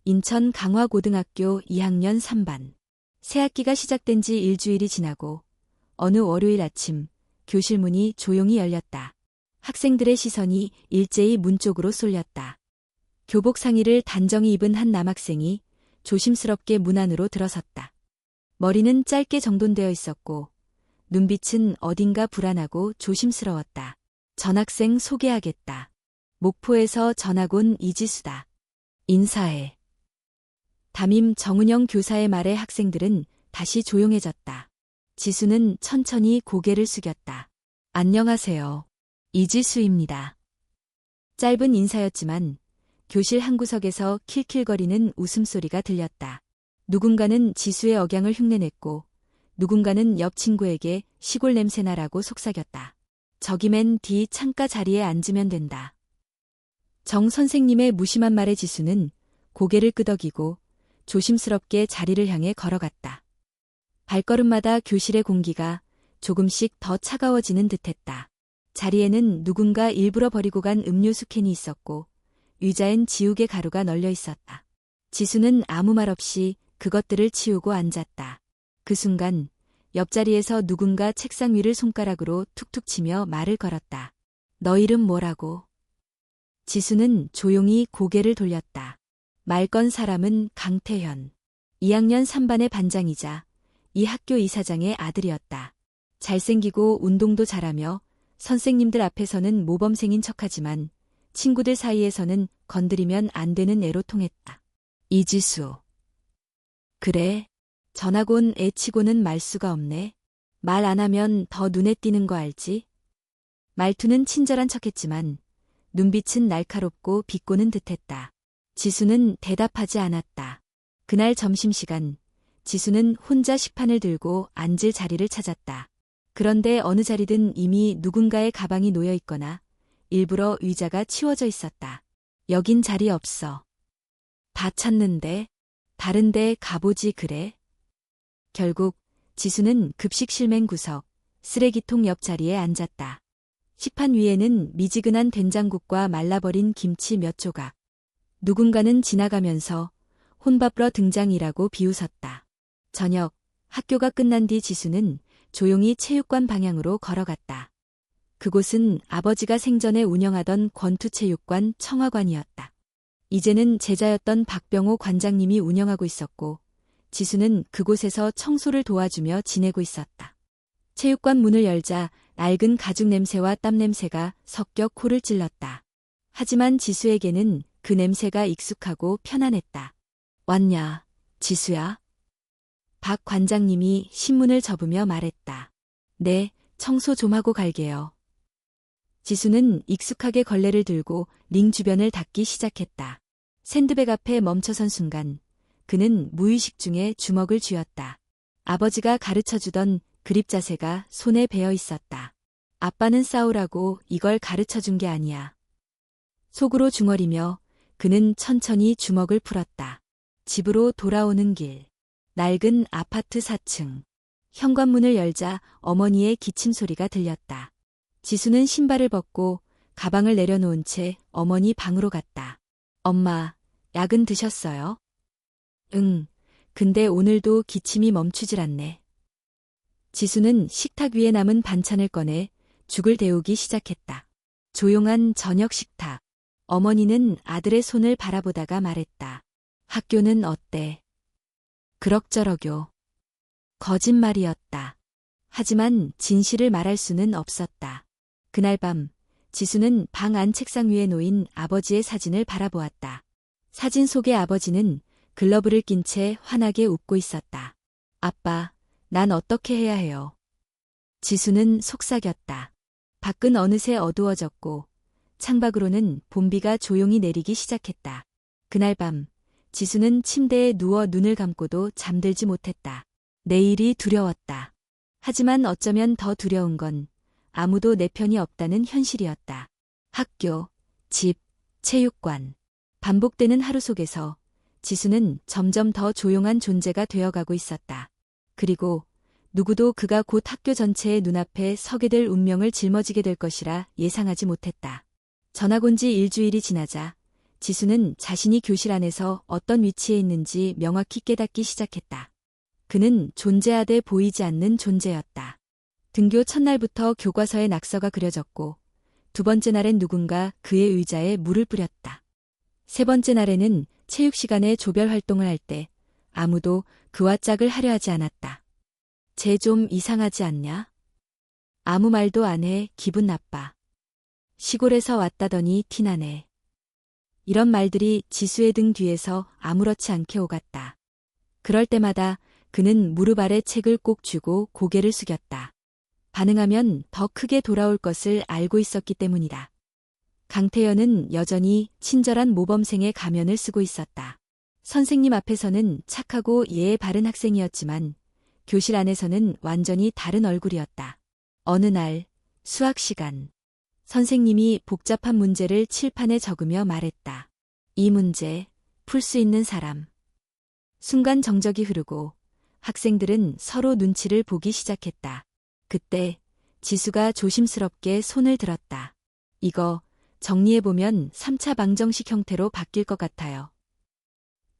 인천 강화고등학교 2학년 3반. 새학기가 시작된 지 일주일이 지나고 어느 월요일 아침 교실 문이 조용히 열렸다. 학생들의 시선이 일제히 문 쪽으로 쏠렸다. 교복 상의를 단정히 입은 한 남학생이 조심스럽게 문 안으로 들어섰다. 머리는 짧게 정돈되어 있었고 눈빛은 어딘가 불안하고 조심스러웠다. 전학생 소개하겠다. 목포에서 전학 온 이지수다. 인사해. 담임 정은영 교사의 말에 학생들은 다시 조용해졌다. 지수는 천천히 고개를 숙였다. 안녕하세요. 이지수입니다. 짧은 인사였지만 교실 한구석에서 킬킬거리는 웃음소리가 들렸다. 누군가는 지수의 억양을 흉내냈고 누군가는 옆 친구에게 시골 냄새나라고 속삭였다. 저기 맨 뒤 창가 자리에 앉으면 된다. 정 선생님의 무심한 말에 지수는 고개를 끄덕이고 조심스럽게 자리를 향해 걸어갔다. 발걸음마다 교실의 공기가 조금씩 더 차가워지는 듯했다. 자리에는 누군가 일부러 버리고 간 음료수 캔이 있었고 의자엔 지우개 가루가 널려 있었다. 지수는 아무 말 없이 그것들을 치우고 앉았다. 그 순간 옆자리에서 누군가 책상 위를 손가락으로 툭툭 치며 말을 걸었다. 너 이름 뭐라고? 지수는 조용히 고개를 돌렸다. 말 건 사람은 강태현. 2학년 3반의 반장이자 이 학교 이사장의 아들이었다. 잘생기고 운동도 잘하며 선생님들 앞에서는 모범생인 척하지만 친구들 사이에서는 건드리면 안 되는 애로 통했다. 이지수. 그래? 전학 온 애 치고는 말수가 없네. 말 안 하면 더 눈에 띄는 거 알지? 말투는 친절한 척했지만 눈빛은 날카롭고 비꼬는 듯했다. 지수는 대답하지 않았다. 그날 점심시간 지수는 혼자 식판을 들고 앉을 자리를 찾았다. 그런데 어느 자리든 이미 누군가의 가방이 놓여 있거나 일부러 의자가 치워져 있었다. 여긴 자리 없어. 다 찾는데 다른 데 가보지 그래? 결국 지수는 급식 실맹 구석, 쓰레기통 옆 자리에 앉았다. 식판 위에는 미지근한 된장국과 말라버린 김치 몇 조각. 누군가는 지나가면서 혼밥러 등장이라고 비웃었다. 저녁, 학교가 끝난 뒤 지수는 조용히 체육관 방향으로 걸어갔다. 그곳은 아버지가 생전에 운영하던 권투체육관 청화관이었다. 이제는 제자였던 박병호 관장님이 운영하고 있었고 지수는 그곳에서 청소를 도와주며 지내고 있었다. 체육관 문을 열자 낡은 가죽 냄새와 땀 냄새가 섞여 코를 찔렀다. 하지만 지수에게는 그 냄새가 익숙하고 편안했다. 왔냐, 지수야? 박 관장님이 신문을 접으며 말했다. 네, 청소 좀 하고 갈게요. 지수는 익숙하게 걸레를 들고 링 주변을 닦기 시작했다. 샌드백 앞에 멈춰선 순간 그는 무의식 중에 주먹을 쥐었다. 아버지가 가르쳐주던 그립 자세가 손에 배어 있었다. 아빠는 싸우라고 이걸 가르쳐준 게 아니야. 속으로 중얼이며 그는 천천히 주먹을 풀었다. 집으로 돌아오는 길. 낡은 아파트 4층. 현관문을 열자 어머니의 기침 소리가 들렸다. 지수는 신발을 벗고 가방을 내려놓은 채 어머니 방으로 갔다. 엄마, 약은 드셨어요? 응, 근데 오늘도 기침이 멈추질 않네. 지수는 식탁 위에 남은 반찬을 꺼내 죽을 데우기 시작했다. 조용한 저녁 식탁. 어머니는 아들의 손을 바라보다가 말했다. 학교는 어때? 그럭저럭요. 거짓말이었다. 하지만 진실을 말할 수는 없었다. 그날 밤 지수는 방 안 책상 위에 놓인 아버지의 사진을 바라보았다. 사진 속의 아버지는 글러브를 낀 채 환하게 웃고 있었다. 아빠, 난 어떻게 해야 해요? 지수는 속삭였다. 밖은 어느새 어두워졌고 창밖으로는 봄비가 조용히 내리기 시작했다. 그날 밤 지수는 침대에 누워 눈을 감고도 잠들지 못했다. 내일이 두려웠다. 하지만 어쩌면 더 두려운 건 아무도 내 편이 없다는 현실이었다. 학교, 집, 체육관. 반복되는 하루 속에서 지수는 점점 더 조용한 존재가 되어가고 있었다. 그리고 누구도 그가 곧 학교 전체의 눈앞에 서게 될 운명을 짊어지게 될 것이라 예상하지 못했다. 전학 온 지 일주일이 지나자 지수는 자신이 교실 안에서 어떤 위치에 있는지 명확히 깨닫기 시작했다. 그는 존재하되 보이지 않는 존재였다. 등교 첫날부터 교과서에 낙서가 그려졌고, 두 번째 날엔 누군가 그의 의자에 물을 뿌렸다. 세 번째 날에는 체육 시간에 조별 활동을 할 때 아무도 그와 짝을 하려 하지 않았다. 쟤 좀 이상하지 않냐? 아무 말도 안 해. 기분 나빠. 시골에서 왔다더니 티나네. 이런 말들이 지수의 등 뒤에서 아무렇지 않게 오갔다. 그럴 때마다 그는 무릎 아래 책을 꼭 쥐고 고개를 숙였다. 반응하면 더 크게 돌아올 것을 알고 있었기 때문이다. 강태현은 여전히 친절한 모범생의 가면을 쓰고 있었다. 선생님 앞에서는 착하고 예의 바른 학생이었지만 교실 안에서는 완전히 다른 얼굴이었다. 어느 날 수학 시간, 선생님이 복잡한 문제를 칠판에 적으며 말했다. 이 문제 풀 수 있는 사람. 순간 정적이 흐르고 학생들은 서로 눈치를 보기 시작했다. 그때 지수가 조심스럽게 손을 들었다. 이거 정리해보면 3차 방정식 형태로 바뀔 것 같아요.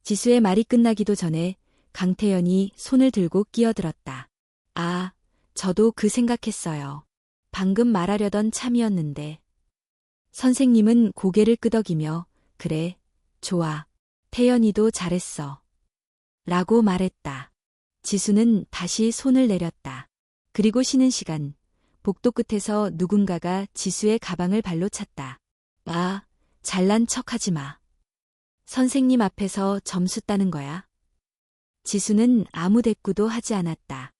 지수의 말이 끝나기도 전에 강태현이 손을 들고 끼어들었다. 아, 저도 그 생각했어요. 방금 말하려던 참이었는데. 선생님은 고개를 끄덕이며 그래, 좋아. 태연이도 잘했어. 라고 말했다. 지수는 다시 손을 내렸다. 그리고 쉬는 시간, 복도 끝에서 누군가가 지수의 가방을 발로 찼다. 아, 잘난 척하지 마. 선생님 앞에서 점수 따는 거야? 지수는 아무 대꾸도 하지 않았다.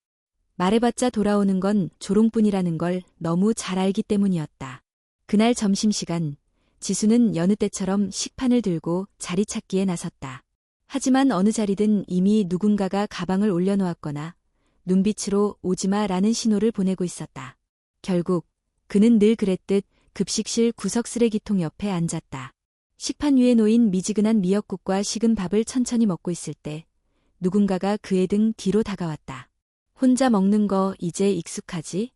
말해봤자 돌아오는 건 조롱뿐이라는 걸 너무 잘 알기 때문이었다. 그날 점심시간, 지수는 여느 때처럼 식판을 들고 자리 찾기에 나섰다. 하지만 어느 자리든 이미 누군가가 가방을 올려놓았거나 눈빛으로 오지마라는 신호를 보내고 있었다. 결국 그는 늘 그랬듯 급식실 구석 쓰레기통 옆에 앉았다. 식판 위에 놓인 미지근한 미역국과 식은 밥을 천천히 먹고 있을 때 누군가가 그의 등 뒤로 다가왔다. 혼자 먹는 거 이제 익숙하지?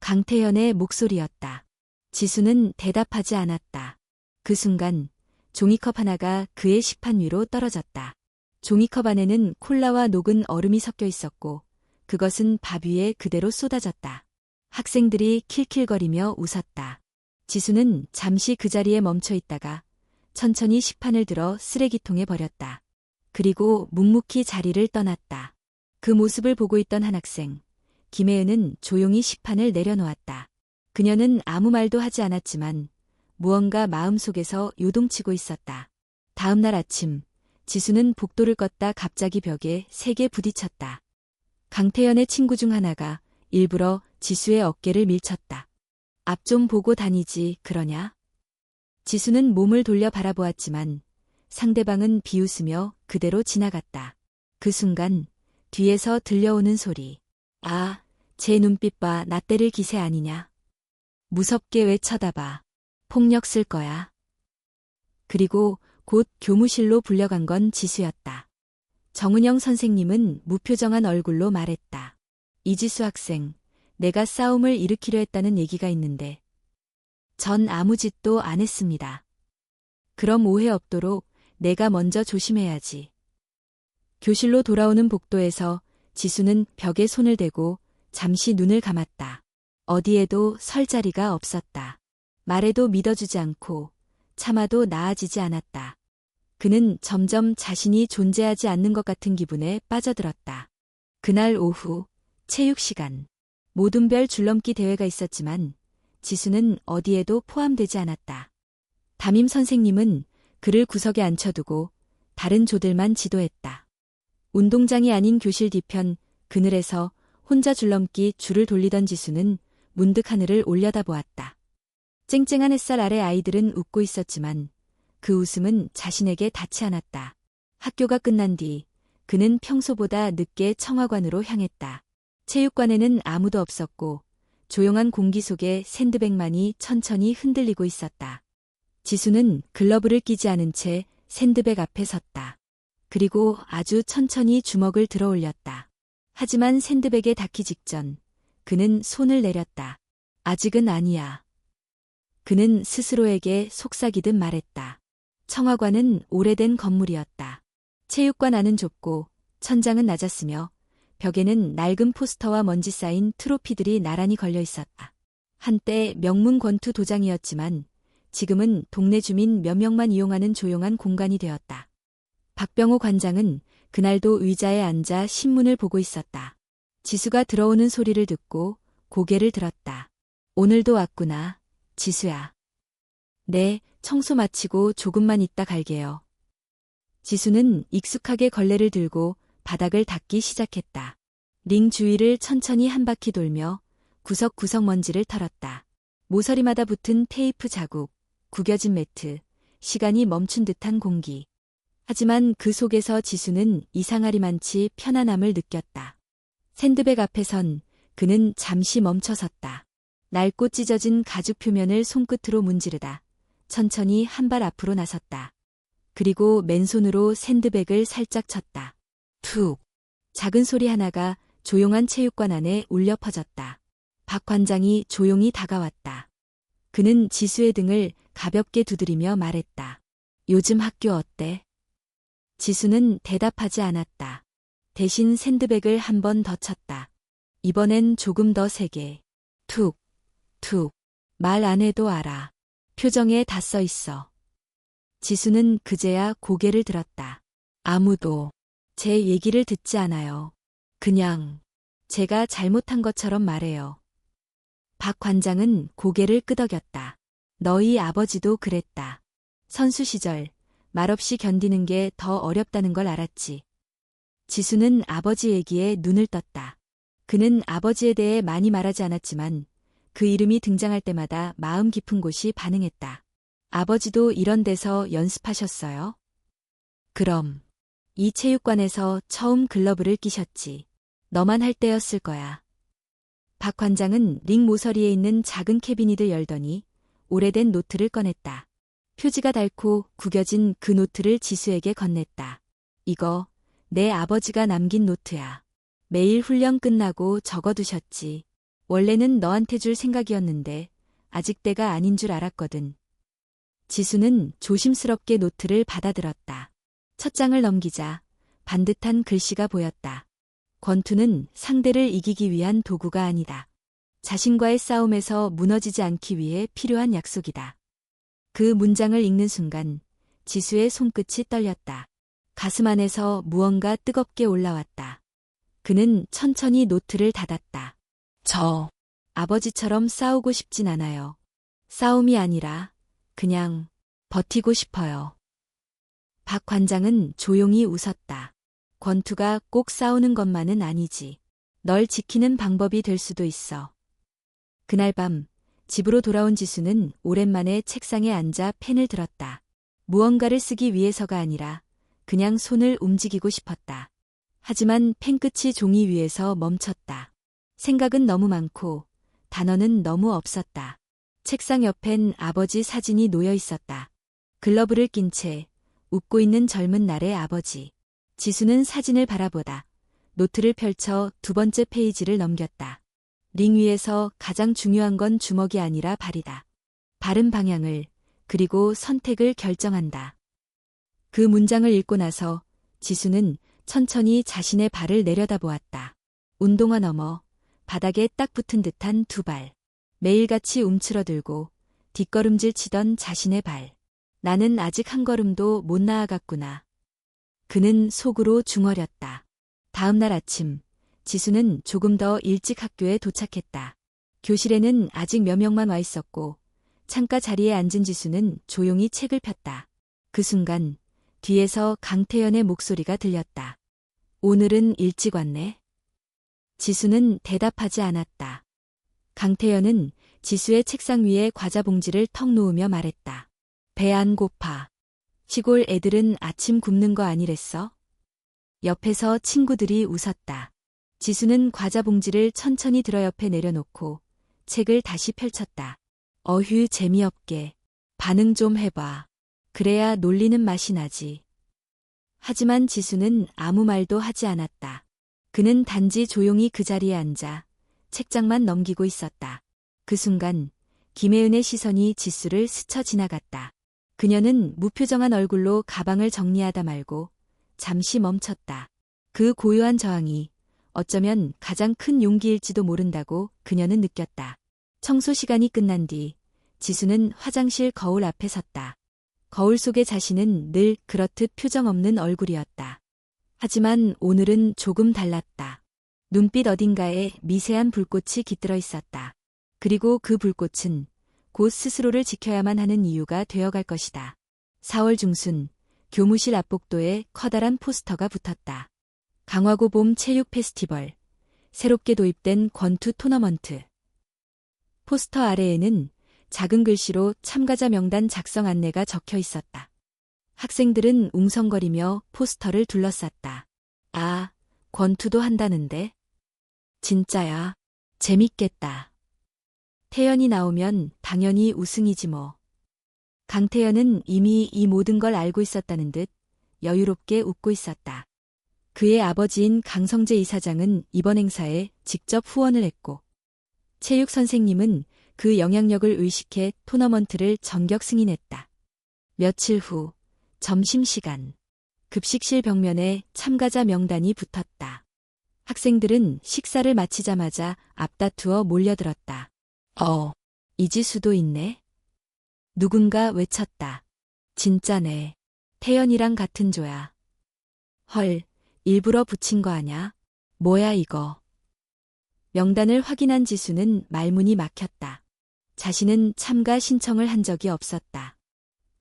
강태현의 목소리였다. 지수는 대답하지 않았다. 그 순간 종이컵 하나가 그의 식판 위로 떨어졌다. 종이컵 안에는 콜라와 녹은 얼음이 섞여 있었고 그것은 밥 위에 그대로 쏟아졌다. 학생들이 킬킬거리며 웃었다. 지수는 잠시 그 자리에 멈춰 있다가 천천히 식판을 들어 쓰레기통에 버렸다. 그리고 묵묵히 자리를 떠났다. 그 모습을 보고 있던 한 학생, 김혜은은 조용히 식판을 내려놓았다. 그녀는 아무 말도 하지 않았지만 무언가 마음속에서 요동치고 있었다. 다음 날 아침, 지수는 복도를 걷다 갑자기 벽에 세게 부딪혔다. 강태현의 친구 중 하나가 일부러 지수의 어깨를 밀쳤다. 앞 좀 보고 다니지 그러냐? 지수는 몸을 돌려 바라보았지만 상대방은 비웃으며 그대로 지나갔다. 그 순간 뒤에서 들려오는 소리. 아, 제 눈빛 봐. 나 때릴 기세 아니냐? 무섭게 왜 쳐다봐. 폭력 쓸 거야. 그리고 곧 교무실로 불려간 건 지수였다. 정은영 선생님은 무표정한 얼굴로 말했다. 이지수 학생, 내가 싸움을 일으키려 했다는 얘기가 있는데 전 아무 짓도 안 했습니다. 그럼 오해 없도록 내가 먼저 조심해야지. 교실로 돌아오는 복도에서 지수는 벽에 손을 대고 잠시 눈을 감았다. 어디에도 설 자리가 없었다. 말해도 믿어주지 않고 참아도 나아지지 않았다. 그는 점점 자신이 존재하지 않는 것 같은 기분에 빠져들었다. 그날 오후 체육 시간. 모든 별 줄넘기 대회가 있었지만 지수는 어디에도 포함되지 않았다. 담임 선생님은 그를 구석에 앉혀두고 다른 조들만 지도했다. 운동장이 아닌 교실 뒤편 그늘에서 혼자 줄넘기 줄을 돌리던 지수는 문득 하늘을 올려다보았다. 쨍쨍한 햇살 아래 아이들은 웃고 있었지만 그 웃음은 자신에게 닿지 않았다. 학교가 끝난 뒤 그는 평소보다 늦게 청화관으로 향했다. 체육관에는 아무도 없었고 조용한 공기 속에 샌드백만이 천천히 흔들리고 있었다. 지수는 글러브를 끼지 않은 채 샌드백 앞에 섰다. 그리고 아주 천천히 주먹을 들어 올렸다. 하지만 샌드백에 닿기 직전 그는 손을 내렸다. 아직은 아니야. 그는 스스로에게 속삭이듯 말했다. 청화관은 오래된 건물이었다. 체육관 안은 좁고 천장은 낮았으며 벽에는 낡은 포스터와 먼지 쌓인 트로피들이 나란히 걸려 있었다. 한때 명문 권투 도장이었지만 지금은 동네 주민 몇 명만 이용하는 조용한 공간이 되었다. 박병호 관장은 그날도 의자에 앉아 신문을 보고 있었다. 지수가 들어오는 소리를 듣고 고개를 들었다. 오늘도 왔구나, 지수야. 네, 청소 마치고 조금만 있다 갈게요. 지수는 익숙하게 걸레를 들고 바닥을 닦기 시작했다. 링 주위를 천천히 한 바퀴 돌며 구석구석 먼지를 털었다. 모서리마다 붙은 테이프 자국, 구겨진 매트, 시간이 멈춘 듯한 공기. 하지만 그 속에서 지수는 이상하리만치 편안함을 느꼈다. 샌드백 앞에 선 그는 잠시 멈춰섰다. 낡고 찢어진 가죽 표면을 손끝으로 문지르다 천천히 한 발 앞으로 나섰다. 그리고 맨손으로 샌드백을 살짝 쳤다. 툭! 작은 소리 하나가 조용한 체육관 안에 울려 퍼졌다. 박 관장이 조용히 다가왔다. 그는 지수의 등을 가볍게 두드리며 말했다. 요즘 학교 어때? 지수는 대답하지 않았다. 대신 샌드백을 한 번 더 쳤다. 이번엔 조금 더 세게. 툭, 툭. 말 안 해도 알아. 표정에 다 써 있어. 지수는 그제야 고개를 들었다. 아무도 제 얘기를 듣지 않아요. 그냥 제가 잘못한 것처럼 말해요. 박 관장은 고개를 끄덕였다. 너희 아버지도 그랬다. 선수 시절 말없이 견디는 게 더 어렵다는 걸 알았지. 지수는 아버지 얘기에 눈을 떴다. 그는 아버지에 대해 많이 말하지 않았지만 그 이름이 등장할 때마다 마음 깊은 곳이 반응했다. 아버지도 이런 데서 연습하셨어요? 그럼 이 체육관에서 처음 글러브를 끼셨지. 너만 할 때였을 거야. 박 관장은 링 모서리에 있는 작은 캐비닛을 열더니 오래된 노트를 꺼냈다. 표지가 닳고 구겨진 그 노트를 지수에게 건넸다. 이거 내 아버지가 남긴 노트야. 매일 훈련 끝나고 적어두셨지. 원래는 너한테 줄 생각이었는데 아직 때가 아닌 줄 알았거든. 지수는 조심스럽게 노트를 받아들었다. 첫 장을 넘기자 반듯한 글씨가 보였다. 권투는 상대를 이기기 위한 도구가 아니다. 자신과의 싸움에서 무너지지 않기 위해 필요한 약속이다. 그 문장을 읽는 순간 지수의 손끝이 떨렸다. 가슴 안에서 무언가 뜨겁게 올라왔다. 그는 천천히 노트를 닫았다. 저 아버지처럼 싸우고 싶진 않아요. 싸움이 아니라 그냥 버티고 싶어요. 박 관장은 조용히 웃었다. 권투가 꼭 싸우는 것만은 아니지. 널 지키는 방법이 될 수도 있어. 그날 밤 집으로 돌아온 지수는 오랜만에 책상에 앉아 펜을 들었다. 무언가를 쓰기 위해서가 아니라 그냥 손을 움직이고 싶었다. 하지만 펜끝이 종이 위에서 멈췄다. 생각은 너무 많고 단어는 너무 없었다. 책상 옆엔 아버지 사진이 놓여 있었다. 글러브를 낀 채 웃고 있는 젊은 날의 아버지. 지수는 사진을 바라보다 노트를 펼쳐 두 번째 페이지를 넘겼다. 링 위에서 가장 중요한 건 주먹이 아니라 발이다. 바른 방향을 그리고 선택을 결정한다. 그 문장을 읽고 나서 지수는 천천히 자신의 발을 내려다보았다. 운동화 너머 바닥에 딱 붙은 듯한 두 발. 매일같이 움츠러들고 뒷걸음질 치던 자신의 발. 나는 아직 한 걸음도 못 나아갔구나. 그는 속으로 중얼였다. 다음 날 아침 지수는 조금 더 일찍 학교에 도착했다. 교실에는 아직 몇 명만 와 있었고 창가 자리에 앉은 지수는 조용히 책을 폈다. 그 순간 뒤에서 강태연의 목소리가 들렸다. 오늘은 일찍 왔네. 지수는 대답하지 않았다. 강태연은 지수의 책상 위에 과자 봉지를 턱 놓으며 말했다. 배 안 고파. 시골 애들은 아침 굶는 거 아니랬어? 옆에서 친구들이 웃었다. 지수는 과자 봉지를 천천히 들어 옆에 내려놓고 책을 다시 펼쳤다. 어휴 재미없게. 반응 좀 해봐. 그래야 놀리는 맛이 나지. 하지만 지수는 아무 말도 하지 않았다. 그는 단지 조용히 그 자리에 앉아 책장만 넘기고 있었다. 그 순간 김혜은의 시선이 지수를 스쳐 지나갔다. 그녀는 무표정한 얼굴로 가방을 정리하다 말고 잠시 멈췄다. 그 고요한 저항이 어쩌면 가장 큰 용기일지도 모른다고 그녀는 느꼈다. 청소 시간이 끝난 뒤 지수는 화장실 거울 앞에 섰다. 거울 속의 자신은 늘 그렇듯 표정 없는 얼굴이었다. 하지만 오늘은 조금 달랐다. 눈빛 어딘가에 미세한 불꽃이 깃들어 있었다. 그리고 그 불꽃은 곧 스스로를 지켜야만 하는 이유가 되어갈 것이다. 4월 중순 교무실 앞복도에 커다란 포스터가 붙었다. 강화고 봄 체육 페스티벌, 새롭게 도입된 권투 토너먼트. 포스터 아래에는 작은 글씨로 참가자 명단 작성 안내가 적혀 있었다. 학생들은 웅성거리며 포스터를 둘러쌌다. 아, 권투도 한다는데? 진짜야. 재밌겠다. 태연이 나오면 당연히 우승이지 뭐. 강태연은 이미 이 모든 걸 알고 있었다는 듯 여유롭게 웃고 있었다. 그의 아버지인 강성재 이사장은 이번 행사에 직접 후원을 했고, 체육 선생님은 그 영향력을 의식해 토너먼트를 전격 승인했다. 며칠 후 점심시간, 급식실 벽면에 참가자 명단이 붙었다. 학생들은 식사를 마치자마자 앞다투어 몰려들었다. 이지수도 있네. 누군가 외쳤다. 진짜네. 태연이랑 같은 조야. 헐, 일부러 붙인 거 아냐? 뭐야 이거. 명단을 확인한 지수는 말문이 막혔다. 자신은 참가 신청을 한 적이 없었다.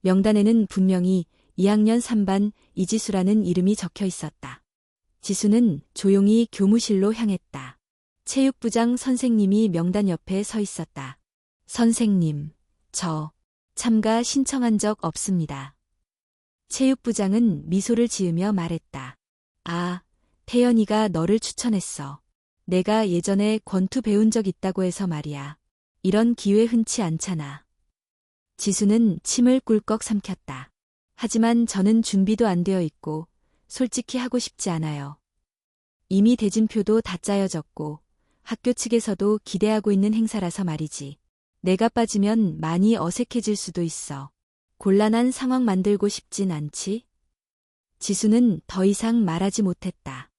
명단에는 분명히 2학년 3반 이지수라는 이름이 적혀 있었다. 지수는 조용히 교무실로 향했다. 체육부장 선생님이 명단 옆에 서 있었다. 선생님, 저 참가 신청한 적 없습니다. 체육부장은 미소를 지으며 말했다. 아, 태연이가 너를 추천했어. 내가 예전에 권투 배운 적 있다고 해서 말이야. 이런 기회 흔치 않잖아. 지수는 침을 꿀꺽 삼켰다. 하지만 저는 준비도 안 되어 있고 솔직히 하고 싶지 않아요. 이미 대진표도 다 짜여졌고 학교 측에서도 기대하고 있는 행사라서 말이지. 내가 빠지면 많이 어색해질 수도 있어. 곤란한 상황 만들고 싶진 않지? 지수는 더 이상 말하지 못했다.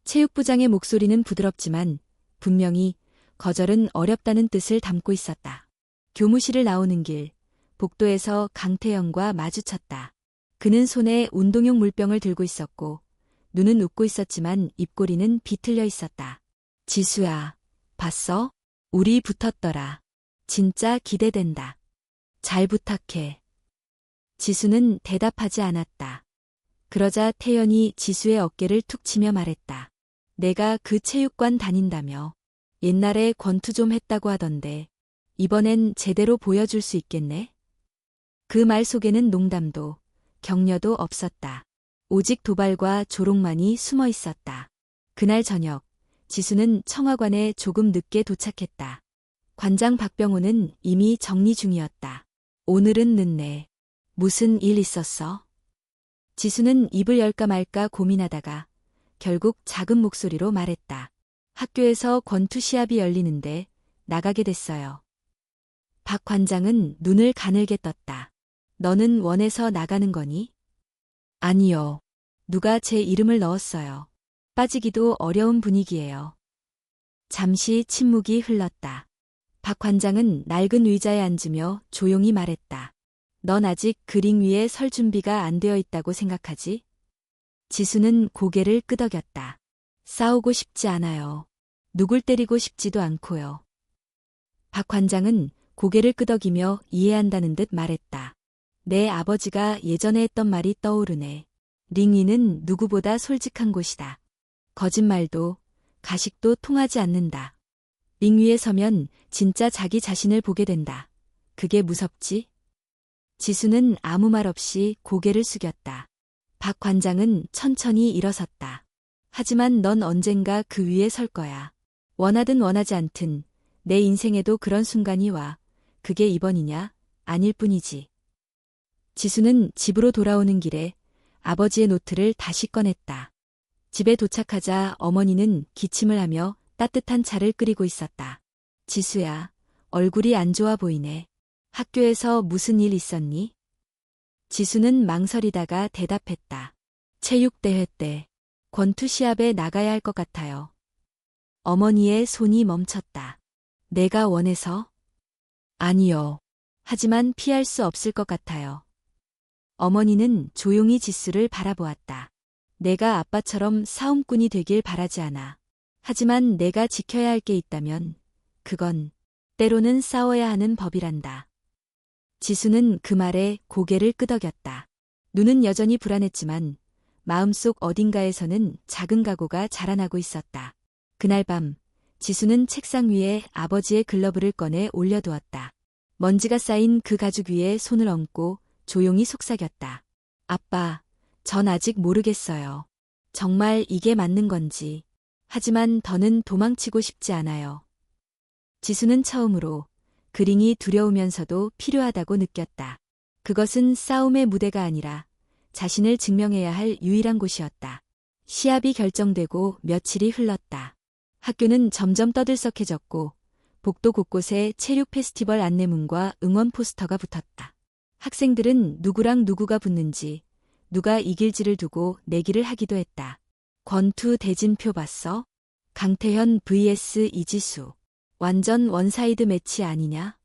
체육부장의 목소리는 부드럽지만 분명히 거절은 어렵다는 뜻을 담고 있었다. 교무실을 나오는 길, 복도에서 강태영과 마주쳤다. 그는 손에 운동용 물병을 들고 있었고 눈은 웃고 있었지만 입꼬리는 비틀려 있었다. 지수야, 봤어? 우리 붙었더라. 진짜 기대된다. 잘 부탁해. 지수는 대답하지 않았다. 그러자 태연이 지수의 어깨를 툭 치며 말했다. 내가 그 체육관 다닌다며. 옛날에 권투 좀 했다고 하던데 이번엔 제대로 보여줄 수 있겠네? 그 말 속에는 농담도 격려도 없었다. 오직 도발과 조롱만이 숨어 있었다. 그날 저녁 지수는 청화관에 조금 늦게 도착했다. 관장 박병호는 이미 정리 중이었다. 오늘은 늦네. 무슨 일 있었어? 지수는 입을 열까 말까 고민하다가 결국 작은 목소리로 말했다. 학교에서 권투 시합이 열리는데 나가게 됐어요. 박 관장은 눈을 가늘게 떴다. 너는 원해서 나가는 거니? 아니요. 누가 제 이름을 넣었어요. 빠지기도 어려운 분위기예요. 잠시 침묵이 흘렀다. 박 관장은 낡은 의자에 앉으며 조용히 말했다. 넌 아직 그링 위에 설 준비가 안 되어 있다고 생각하지? 지수는 고개를 끄덕였다. 싸우고 싶지 않아요. 누굴 때리고 싶지도 않고요. 박 관장은 고개를 끄덕이며 이해한다는 듯 말했다. 내 아버지가 예전에 했던 말이 떠오르네. 링 위는 누구보다 솔직한 곳이다. 거짓말도 가식도 통하지 않는다. 링 위에 서면 진짜 자기 자신을 보게 된다. 그게 무섭지? 지수는 아무 말 없이 고개를 숙였다. 박 관장은 천천히 일어섰다. 하지만 넌 언젠가 그 위에 설 거야. 원하든 원하지 않든 내 인생에도 그런 순간이 와. 그게 이번이냐? 아닐 뿐이지. 지수는 집으로 돌아오는 길에 아버지의 노트를 다시 꺼냈다. 집에 도착하자 어머니는 기침을 하며 따뜻한 차를 끓이고 있었다. 지수야, 얼굴이 안 좋아 보이네. 학교에서 무슨 일 있었니? 지수는 망설이다가 대답했다. 체육대회 때 권투 시합에 나가야 할 것 같아요. 어머니의 손이 멈췄다. 내가 원해서? 아니요. 하지만 피할 수 없을 것 같아요. 어머니는 조용히 지수를 바라보았다. 내가 아빠처럼 싸움꾼이 되길 바라지 않아. 하지만 내가 지켜야 할 게 있다면 그건 때로는 싸워야 하는 법이란다. 지수는 그 말에 고개를 끄덕였다. 눈은 여전히 불안했지만 마음속 어딘가에서는 작은 각오가 자라나고 있었다. 그날 밤 지수는 책상 위에 아버지의 글러브를 꺼내 올려두었다. 먼지가 쌓인 그 가죽 위에 손을 얹고 조용히 속삭였다. 아빠, 전 아직 모르겠어요. 정말 이게 맞는 건지. 하지만 더는 도망치고 싶지 않아요. 지수는 처음으로 그링이 두려우면서도 필요하다고 느꼈다. 그것은 싸움의 무대가 아니라 자신을 증명해야 할 유일한 곳이었다. 시합이 결정되고 며칠이 흘렀다. 학교는 점점 떠들썩해졌고 복도 곳곳에 체육 페스티벌 안내문과 응원 포스터가 붙었다. 학생들은 누구랑 누구가 붙는지, 누가 이길지를 두고 내기를 하기도 했다. 권투 대진표 봤어? 강태현 vs 이지수. 완전 원사이드 매치 아니냐?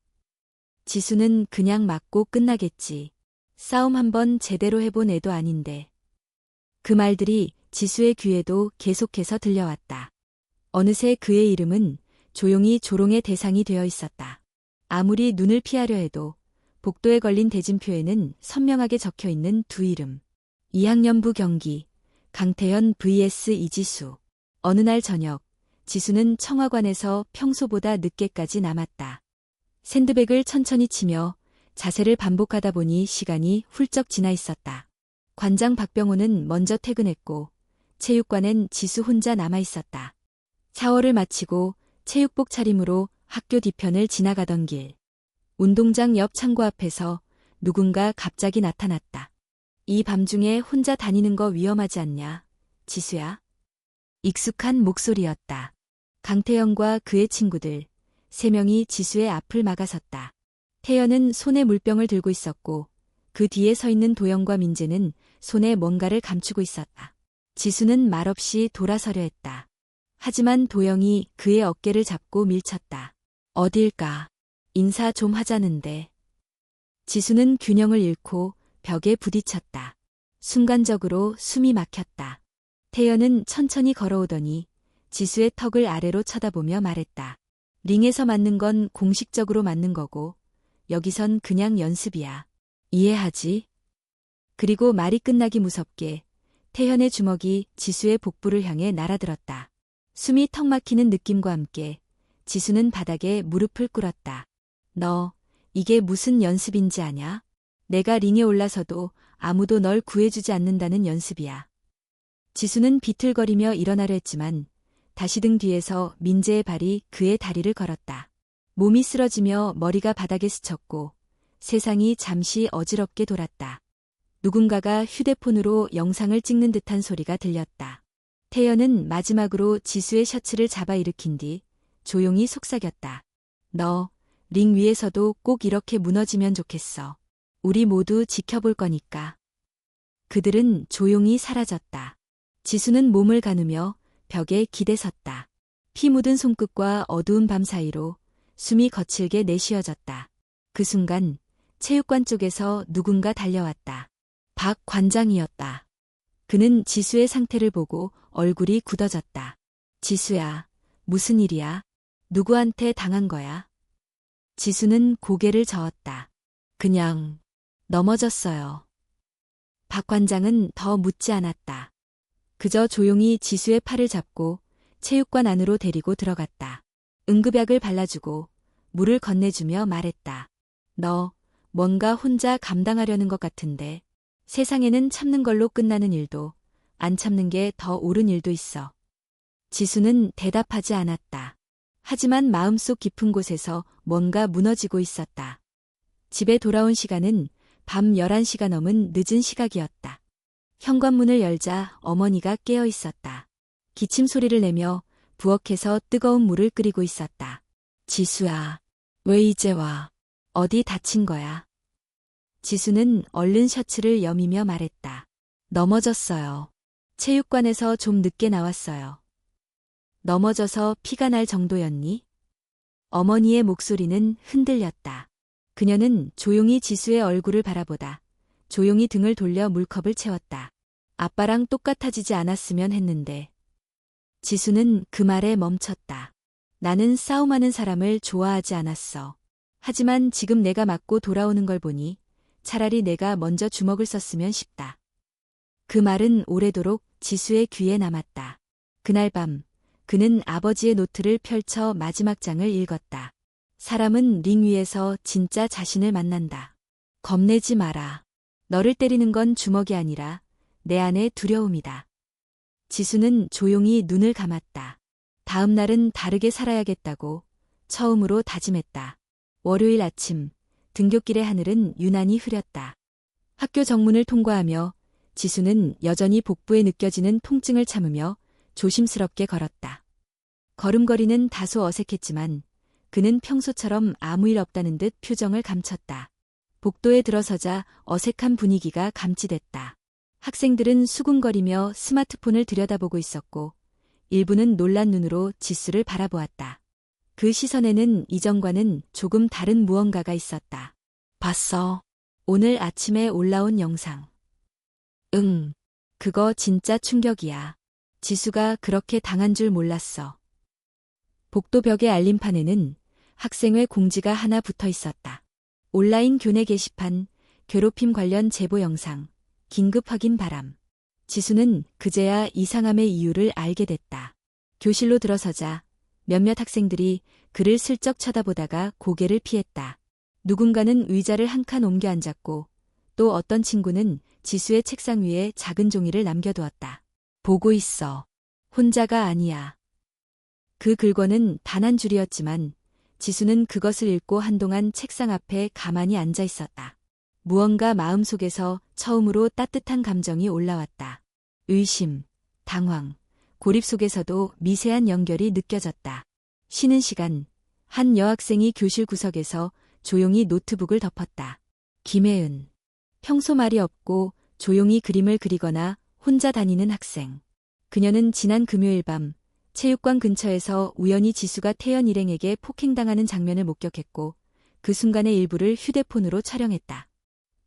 지수는 그냥 맞고 끝나겠지. 싸움 한번 제대로 해본 애도 아닌데. 그 말들이 지수의 귀에도 계속해서 들려왔다. 어느새 그의 이름은 조용히 조롱의 대상이 되어 있었다. 아무리 눈을 피하려 해도 복도에 걸린 대진표에는 선명하게 적혀 있는 두 이름. 2학년부 경기, 강태현 vs 이지수. 어느 날 저녁, 지수는 청화관에서 평소보다 늦게까지 남았다. 샌드백을 천천히 치며 자세를 반복하다 보니 시간이 훌쩍 지나 있었다. 관장 박병호는 먼저 퇴근했고 체육관엔 지수 혼자 남아 있었다. 샤워를 마치고 체육복 차림으로 학교 뒤편을 지나가던 길. 운동장 옆 창고 앞에서 누군가 갑자기 나타났다. 이 밤중에 혼자 다니는 거 위험하지 않냐, 지수야? 익숙한 목소리였다. 강태현과 그의 친구들, 3명이 지수의 앞을 막아섰다. 태연은 손에 물병을 들고 있었고 그 뒤에 서 있는 도영과 민재는 손에 뭔가를 감추고 있었다. 지수는 말없이 돌아서려 했다. 하지만 도영이 그의 어깨를 잡고 밀쳤다. 어딜까? 인사 좀 하자는데. 지수는 균형을 잃고 벽에 부딪혔다. 순간적으로 숨이 막혔다. 태연은 천천히 걸어오더니 지수의 턱을 아래로 쳐다보며 말했다. 링에서 맞는 건 공식적으로 맞는 거고 여기선 그냥 연습이야. 이해하지? 그리고 말이 끝나기 무섭게 태연의 주먹이 지수의 복부를 향해 날아들었다. 숨이 턱 막히는 느낌과 함께 지수는 바닥에 무릎을 꿇었다. 너, 이게 무슨 연습인지 아냐? 내가 링에 올라서도 아무도 널 구해주지 않는다는 연습이야. 지수는 비틀거리며 일어나려 했지만 다시 등 뒤에서 민재의 발이 그의 다리를 걸었다. 몸이 쓰러지며 머리가 바닥에 스쳤고 세상이 잠시 어지럽게 돌았다. 누군가가 휴대폰으로 영상을 찍는 듯한 소리가 들렸다. 태연은 마지막으로 지수의 셔츠를 잡아 일으킨 뒤 조용히 속삭였다. 너, 링 위에서도 꼭 이렇게 무너지면 좋겠어. 우리 모두 지켜볼 거니까. 그들은 조용히 사라졌다. 지수는 몸을 가누며 벽에 기대섰다. 피 묻은 손끝과 어두운 밤 사이로 숨이 거칠게 내쉬어졌다. 그 순간 체육관 쪽에서 누군가 달려왔다. 박 관장이었다. 그는 지수의 상태를 보고 얼굴이 굳어졌다. 지수야, 무슨 일이야? 누구한테 당한 거야? 지수는 고개를 저었다. 그냥 넘어졌어요. 박 관장은 더 묻지 않았다. 그저 조용히 지수의 팔을 잡고 체육관 안으로 데리고 들어갔다. 응급약을 발라주고 물을 건네주며 말했다. 너 뭔가 혼자 감당하려는 것 같은데 세상에는 참는 걸로 끝나는 일도 안 참는 게 더 옳은 일도 있어. 지수는 대답하지 않았다. 하지만 마음속 깊은 곳에서 뭔가 무너지고 있었다. 집에 돌아온 시간은 밤 11시가 넘은 늦은 시각이었다. 현관문을 열자 어머니가 깨어 있었다. 기침 소리를 내며 부엌에서 뜨거운 물을 끓이고 있었다. 지수야, 왜 이제 와? 어디 다친 거야? 지수는 얼른 셔츠를 여미며 말했다. 넘어졌어요. 체육관에서 좀 늦게 나왔어요. 넘어져서 피가 날 정도였니? 어머니의 목소리는 흔들렸다. 그녀는 조용히 지수의 얼굴을 바라보다 조용히 등을 돌려 물컵을 채웠다. 아빠랑 똑같아지지 않았으면 했는데. 지수는 그 말에 멈췄다. 나는 싸움하는 사람을 좋아하지 않았어. 하지만 지금 내가 맞고 돌아오는 걸 보니 차라리 내가 먼저 주먹을 썼으면 싶다. 그 말은 오래도록 지수의 귀에 남았다. 그날 밤 그는 아버지의 노트를 펼쳐 마지막 장을 읽었다. 사람은 링 위에서 진짜 자신을 만난다. 겁내지 마라. 너를 때리는 건 주먹이 아니라 내 안의 두려움이다. 지수는 조용히 눈을 감았다. 다음 날은 다르게 살아야겠다고 처음으로 다짐했다. 월요일 아침 등굣길의 하늘은 유난히 흐렸다. 학교 정문을 통과하며 지수는 여전히 복부에 느껴지는 통증을 참으며 조심스럽게 걸었다. 걸음걸이는 다소 어색했지만 그는 평소처럼 아무 일 없다는 듯 표정을 감췄다. 복도에 들어서자 어색한 분위기가 감지됐다. 학생들은 수군거리며 스마트폰을 들여다보고 있었고 일부는 놀란 눈으로 지수를 바라보았다. 그 시선에는 이전과는 조금 다른 무언가가 있었다. 봤어. 오늘 아침에 올라온 영상. 응. 그거 진짜 충격이야. 지수가 그렇게 당한 줄 몰랐어. 복도 벽의 알림판에는 학생회 공지가 하나 붙어 있었다. 온라인 교내 게시판, 괴롭힘 관련 제보 영상, 긴급 확인 바람. 지수는 그제야 이상함의 이유를 알게 됐다. 교실로 들어서자 몇몇 학생들이 그를 슬쩍 쳐다보다가 고개를 피했다. 누군가는 의자를 한 칸 옮겨 앉았고 또 어떤 친구는 지수의 책상 위에 작은 종이를 남겨두었다. 보고 있어. 혼자가 아니야. 그 글권은 단 한 줄이었지만 지수는 그것을 읽고 한동안 책상 앞에 가만히 앉아 있었다. 무언가 마음속에서 처음으로 따뜻한 감정이 올라왔다. 의심, 당황, 고립 속에서도 미세한 연결이 느껴졌다. 쉬는 시간, 한 여학생이 교실 구석에서 조용히 노트북을 덮었다. 김혜은. 평소 말이 없고 조용히 그림을 그리거나 혼자 다니는 학생. 그녀는 지난 금요일 밤 체육관 근처에서 우연히 지수가 태연 일행에게 폭행당하는 장면을 목격했고 그 순간의 일부를 휴대폰으로 촬영했다.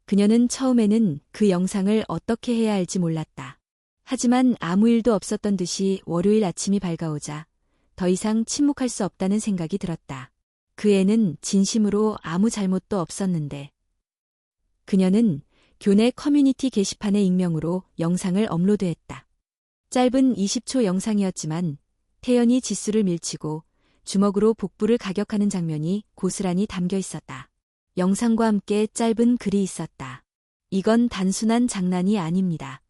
그녀는 처음에는 그 영상을 어떻게 해야 할지 몰랐다. 하지만 아무 일도 없었던 듯이 월요일 아침이 밝아오자 더 이상 침묵할 수 없다는 생각이 들었다. 그 애는 진심으로 아무 잘못도 없었는데. 그녀는 교내 커뮤니티 게시판에 익명으로 영상을 업로드했다. 짧은 20초 영상이었지만 태연이 지수를 밀치고 주먹으로 복부를 가격하는 장면이 고스란히 담겨 있었다. 영상과 함께 짧은 글이 있었다. 이건 단순한 장난이 아닙니다.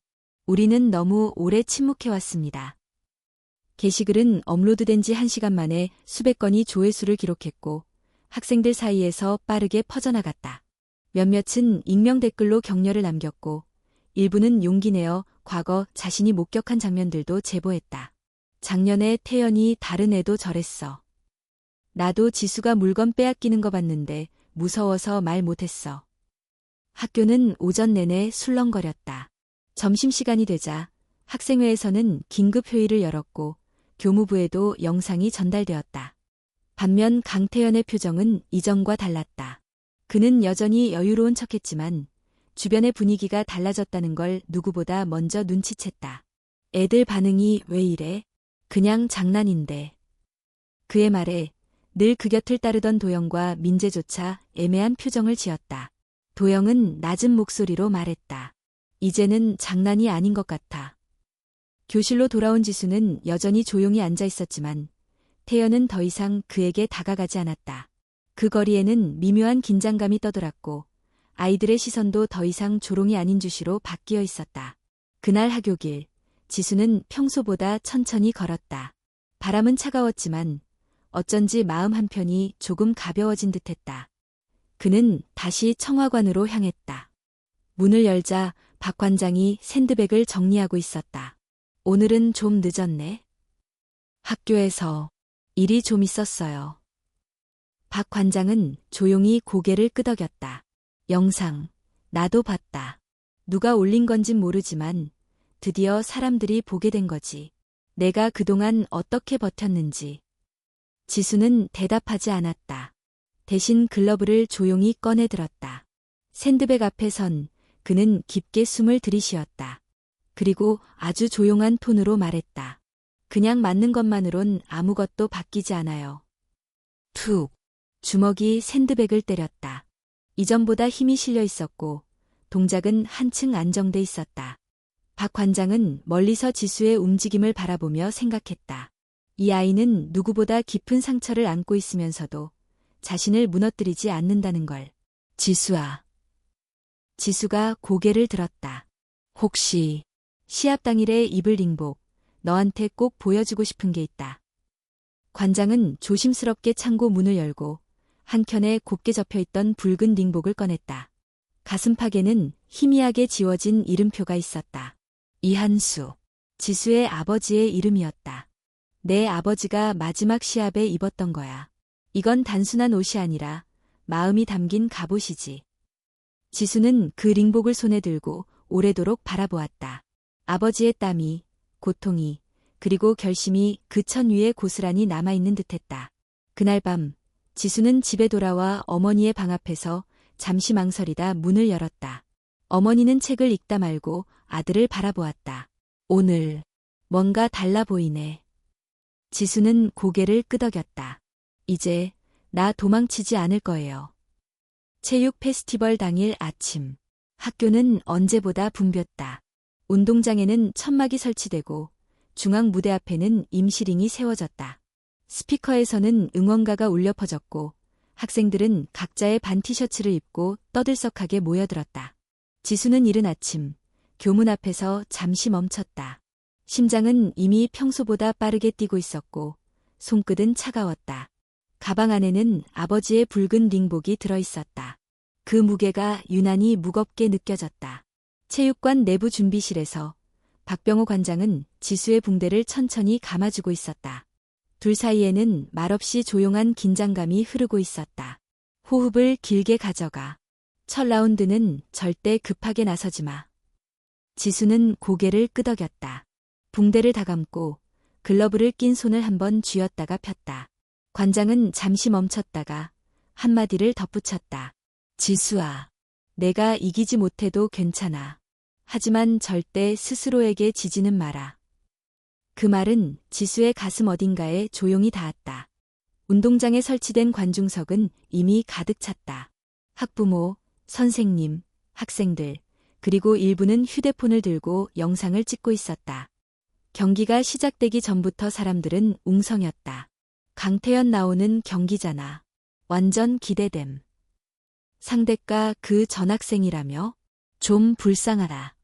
우리는 너무 오래 침묵해왔습니다. 게시글은 업로드된 지 1시간 만에 수백 건이 조회수를 기록했고 학생들 사이에서 빠르게 퍼져나갔다. 몇몇은 익명 댓글로 격려를 남겼고 일부는 용기 내어 과거 자신이 목격한 장면들도 제보했다. 작년에 태연이 다른 애도 저랬어. 나도 지수가 물건 빼앗기는 거 봤는데 무서워서 말 못했어. 학교는 오전 내내 술렁거렸다. 점심시간이 되자 학생회에서는 긴급 회의를 열었고 교무부에도 영상이 전달되었다. 반면 강태연의 표정은 이전과 달랐다. 그는 여전히 여유로운 척했지만 주변의 분위기가 달라졌다는 걸 누구보다 먼저 눈치챘다. 애들 반응이 왜 이래? 그냥 장난인데. 그의 말에 늘 그 곁을 따르던 도영과 민재조차 애매한 표정을 지었다. 도영은 낮은 목소리로 말했다. 이제는 장난이 아닌 것 같아. 교실로 돌아온 지수는 여전히 조용히 앉아 있었지만 태연은 더 이상 그에게 다가가지 않았다. 그 거리에는 미묘한 긴장감이 떠돌았고 아이들의 시선도 더 이상 조롱이 아닌 주시로 바뀌어 있었다. 그날 하교길, 지수는 평소보다 천천히 걸었다. 바람은 차가웠지만 어쩐지 마음 한편이 조금 가벼워진 듯했다. 그는 다시 청화관으로 향했다. 문을 열자 박 관장이 샌드백을 정리하고 있었다. 오늘은 좀 늦었네. 학교에서 일이 좀 있었어요. 박 관장은 조용히 고개를 끄덕였다. 영상, 나도 봤다. 누가 올린 건진 모르지만 드디어 사람들이 보게 된 거지. 내가 그동안 어떻게 버텼는지. 지수는 대답하지 않았다. 대신 글러브를 조용히 꺼내 들었다. 샌드백 앞에 선 그는 깊게 숨을 들이쉬었다. 그리고 아주 조용한 톤으로 말했다. 그냥 맞는 것만으론 아무것도 바뀌지 않아요. 툭. 주먹이 샌드백을 때렸다. 이전보다 힘이 실려 있었고 동작은 한층 안정돼 있었다. 박 관장은 멀리서 지수의 움직임을 바라보며 생각했다. 이 아이는 누구보다 깊은 상처를 안고 있으면서도 자신을 무너뜨리지 않는다는 걸. 지수아. 지수가 고개를 들었다. 혹시 시합 당일의 입을 링복, 너한테 꼭 보여주고 싶은 게 있다. 관장은 조심스럽게 창고 문을 열고 한켠에 곱게 접혀있던 붉은 링복을 꺼냈다. 가슴팍에는 희미하게 지워진 이름표가 있었다. 이한수. 지수의 아버지의 이름이었다. 내 아버지가 마지막 시합에 입었던 거야. 이건 단순한 옷이 아니라 마음이 담긴 갑옷이지. 지수는 그 링복을 손에 들고 오래도록 바라보았다. 아버지의 땀이, 고통이, 그리고 결심이 그 천 위에 고스란히 남아있는 듯했다. 그날 밤 지수는 집에 돌아와 어머니의 방 앞에서 잠시 망설이다 문을 열었다. 어머니는 책을 읽다 말고 아들을 바라보았다. 오늘 뭔가 달라 보이네. 지수는 고개를 끄덕였다. 이제 나 도망치지 않을 거예요. 체육 페스티벌 당일 아침. 학교는 언제보다 붐볐다. 운동장에는 천막이 설치되고 중앙 무대 앞에는 임시링이 세워졌다. 스피커에서는 응원가가 울려 퍼졌고 학생들은 각자의 반 티셔츠를 입고 떠들썩하게 모여들었다. 지수는 이른 아침 교문 앞에서 잠시 멈췄다. 심장은 이미 평소보다 빠르게 뛰고 있었고 손끝은 차가웠다. 가방 안에는 아버지의 붉은 링복이 들어있었다. 그 무게가 유난히 무겁게 느껴졌다. 체육관 내부 준비실에서 박병호 관장은 지수의 붕대를 천천히 감아주고 있었다. 둘 사이에는 말없이 조용한 긴장감이 흐르고 있었다. 호흡을 길게 가져가. 첫 라운드는 절대 급하게 나서지 마. 지수는 고개를 끄덕였다. 붕대를 다감고 글러브를 낀 손을 한번 쥐었다가 폈다. 관장은 잠시 멈췄다가 한마디를 덧붙였다. 지수아, 내가 이기지 못해도 괜찮아. 하지만 절대 스스로에게 지지는 마라. 그 말은 지수의 가슴 어딘가에 조용히 닿았다. 운동장에 설치된 관중석은 이미 가득 찼다. 학부모, 선생님, 학생들, 그리고 일부는 휴대폰을 들고 영상을 찍고 있었다. 경기가 시작되기 전부터 사람들은 웅성였다. 강태현 나오는 경기잖아. 완전 기대됨. 상대가 그 전학생이라며? 좀 불쌍하다.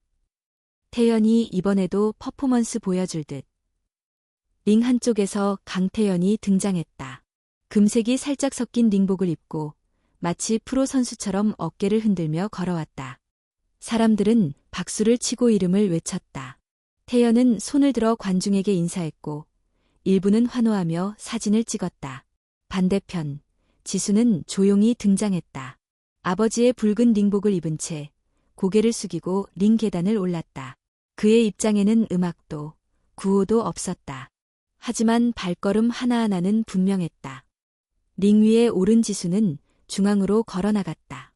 태연이 이번에도 퍼포먼스 보여줄 듯. 링 한쪽에서 강태연이 등장했다. 금색이 살짝 섞인 링복을 입고 마치 프로 선수처럼 어깨를 흔들며 걸어왔다. 사람들은 박수를 치고 이름을 외쳤다. 태연은 손을 들어 관중에게 인사했고 일부는 환호하며 사진을 찍었다. 반대편, 지수는 조용히 등장했다. 아버지의 붉은 링복을 입은 채 고개를 숙이고 링 계단을 올랐다. 그의 입장에는 음악도, 구호도 없었다. 하지만 발걸음 하나하나는 분명했다. 링 위에 오른 지수는 중앙으로 걸어나갔다.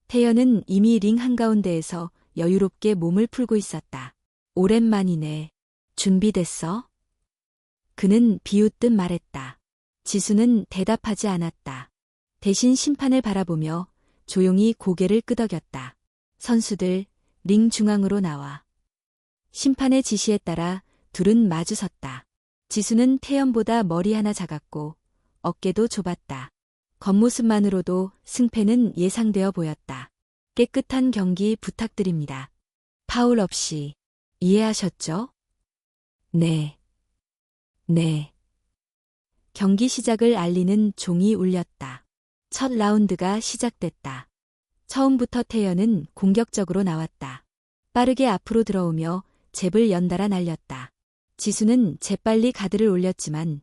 태연은 이미 링 한가운데에서 여유롭게 몸을 풀고 있었다. 오랜만이네. 준비됐어? 그는 비웃듯 말했다. 지수는 대답하지 않았다. 대신 심판을 바라보며 조용히 고개를 끄덕였다. 선수들, 링 중앙으로 나와. 심판의 지시에 따라 둘은 마주섰다. 지수는 태연보다 머리 하나 작았고 어깨도 좁았다. 겉모습만으로도 승패는 예상되어 보였다. 깨끗한 경기 부탁드립니다. 파울 없이. 이해하셨죠? 네. 네. 경기 시작을 알리는 종이 울렸다. 첫 라운드가 시작됐다. 처음부터 태연은 공격적으로 나왔다. 빠르게 앞으로 들어오며 잽을 연달아 날렸다. 지수는 재빨리 가드를 올렸지만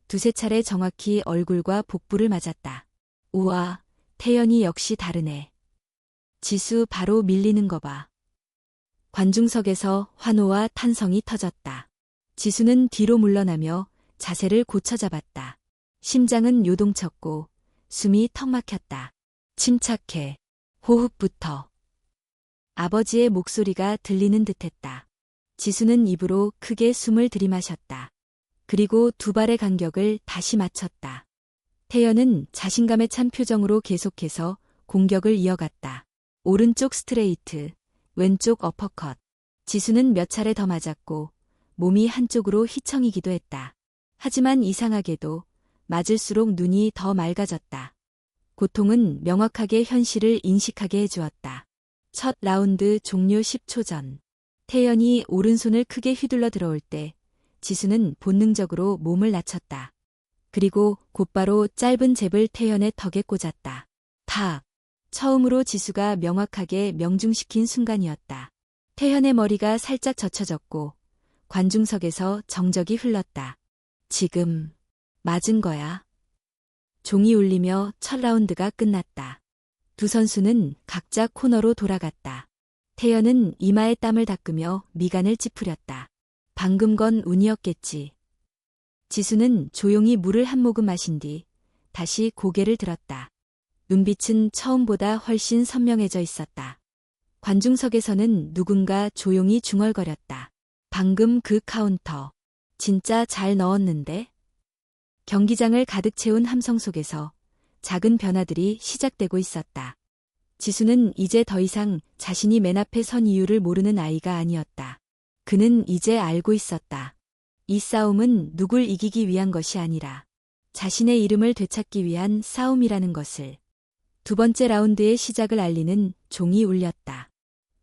두세 차례 정확히 얼굴과 복부를 맞았다. 우와, 태연이 역시 다르네. 지수 바로 밀리는 거 봐. 관중석에서 환호와 탄성이 터졌다. 지수는 뒤로 물러나며 자세를 고쳐잡았다. 심장은 요동쳤고 숨이 턱 막혔다. 침착해. 호흡부터. 아버지의 목소리가 들리는 듯했다. 지수는 입으로 크게 숨을 들이마셨다. 그리고 두 발의 간격을 다시 맞췄다. 태연은 자신감에 찬 표정으로 계속해서 공격을 이어갔다. 오른쪽 스트레이트, 왼쪽 어퍼컷. 지수는 몇 차례 더 맞았고 몸이 한쪽으로 휘청이기도 했다. 하지만 이상하게도 맞을수록 눈이 더 맑아졌다. 고통은 명확하게 현실을 인식하게 해주었다. 첫 라운드 종료 10초 전. 태연이 오른손을 크게 휘둘러 들어올 때 지수는 본능적으로 몸을 낮췄다. 그리고 곧바로 짧은 잽을 태연의 턱에 꽂았다. 탁! 처음으로 지수가 명확하게 명중시킨 순간이었다. 태연의 머리가 살짝 젖혀졌고 관중석에서 정적이 흘렀다. 지금 맞은 거야. 종이 울리며 첫 라운드가 끝났다. 두 선수는 각자 코너로 돌아갔다. 태연은 이마에 땀을 닦으며 미간을 찌푸렸다. 방금 건 운이었겠지. 지수는 조용히 물을 한 모금 마신 뒤 다시 고개를 들었다. 눈빛은 처음보다 훨씬 선명해져 있었다. 관중석에서는 누군가 조용히 중얼거렸다. 방금 그 카운터. 진짜 잘 넣었는데? 경기장을 가득 채운 함성 속에서 작은 변화들이 시작되고 있었다. 지수는 이제 더 이상 자신이 맨 앞에 선 이유를 모르는 아이가 아니었다. 그는 이제 알고 있었다. 이 싸움은 누굴 이기기 위한 것이 아니라 자신의 이름을 되찾기 위한 싸움이라는 것을. 두 번째 라운드의 시작을 알리는 종이 울렸다.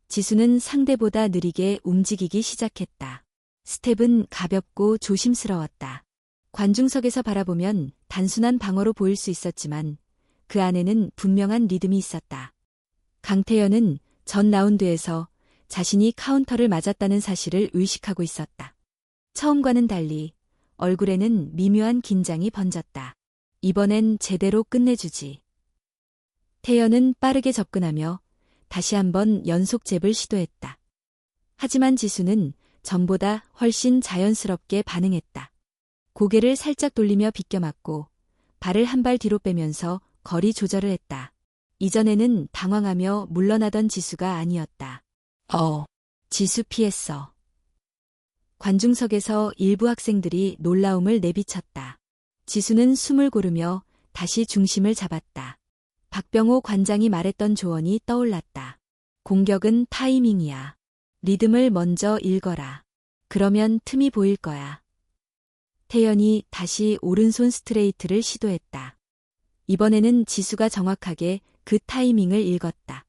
지수는 상대보다 느리게 움직이기 시작했다. 스텝은 가볍고 조심스러웠다. 관중석에서 바라보면 단순한 방어로 보일 수 있었지만 그 안에는 분명한 리듬이 있었다. 강태연은 전 라운드에서 자신이 카운터를 맞았다는 사실을 의식하고 있었다. 처음과는 달리 얼굴에는 미묘한 긴장이 번졌다. 이번엔 제대로 끝내주지. 태연은 빠르게 접근하며 다시 한번 연속 잽을 시도했다. 하지만 지수는 전보다 훨씬 자연스럽게 반응했다. 고개를 살짝 돌리며 비껴맞고 발을 한 발 뒤로 빼면서 거리 조절을 했다. 이전에는 당황하며 물러나던 지수가 아니었다. 지수 피했어. 관중석에서 일부 학생들이 놀라움을 내비쳤다. 지수는 숨을 고르며 다시 중심을 잡았다. 박병호 관장이 말했던 조언이 떠올랐다. 공격은 타이밍이야. 리듬을 먼저 읽어라. 그러면 틈이 보일 거야. 태연이 다시 오른손 스트레이트를 시도했다. 이번에는 지수가 정확하게 그 타이밍을 읽었다.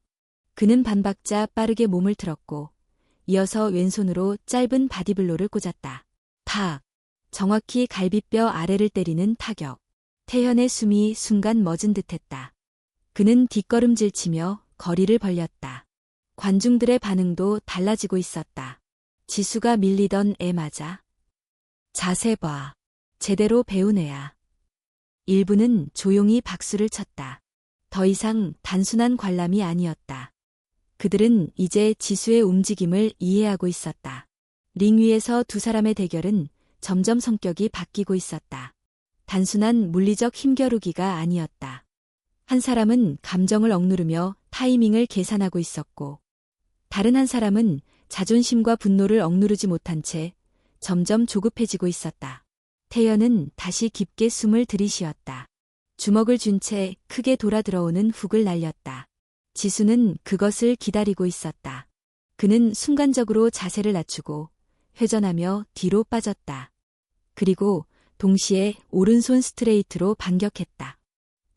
그는 반박자 빠르게 몸을 틀었고 이어서 왼손으로 짧은 바디블로를 꽂았다. 팍! 정확히 갈비뼈 아래를 때리는 타격. 태연의 숨이 순간 멎은 듯했다. 그는 뒷걸음질치며 거리를 벌렸다. 관중들의 반응도 달라지고 있었다. 지수가 밀리던 애 맞아? 자세 봐. 제대로 배운 애야. 일부는 조용히 박수를 쳤다. 더 이상 단순한 관람이 아니었다. 그들은 이제 지수의 움직임을 이해하고 있었다. 링 위에서 두 사람의 대결은 점점 성격이 바뀌고 있었다. 단순한 물리적 힘겨루기가 아니었다. 한 사람은 감정을 억누르며 타이밍을 계산하고 있었고 다른 한 사람은 자존심과 분노를 억누르지 못한 채 점점 조급해지고 있었다. 태연은 다시 깊게 숨을 들이쉬었다. 주먹을 쥔 채 크게 돌아 들어오는 훅을 날렸다. 지수는 그것을 기다리고 있었다. 그는 순간적으로 자세를 낮추고 회전하며 뒤로 빠졌다. 그리고 동시에 오른손 스트레이트로 반격했다.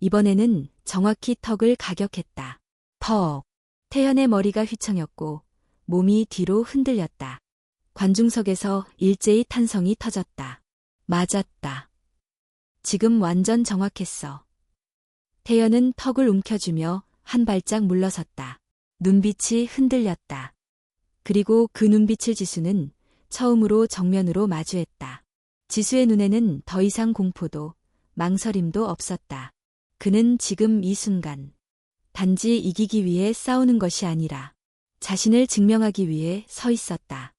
이번에는 정확히 턱을 가격했다. 퍽! 태연의 머리가 휘청였고 몸이 뒤로 흔들렸다. 관중석에서 일제히 탄성이 터졌다. 맞았다. 지금 완전 정확했어. 태연은 턱을 움켜쥐며 한 발짝 물러섰다. 눈빛이 흔들렸다. 그리고 그 눈빛을 지수는 처음으로 정면으로 마주했다. 지수의 눈에는 더 이상 공포도 망설임도 없었다. 그는 지금 이 순간 단지 이기기 위해 싸우는 것이 아니라 자신을 증명하기 위해 서 있었다.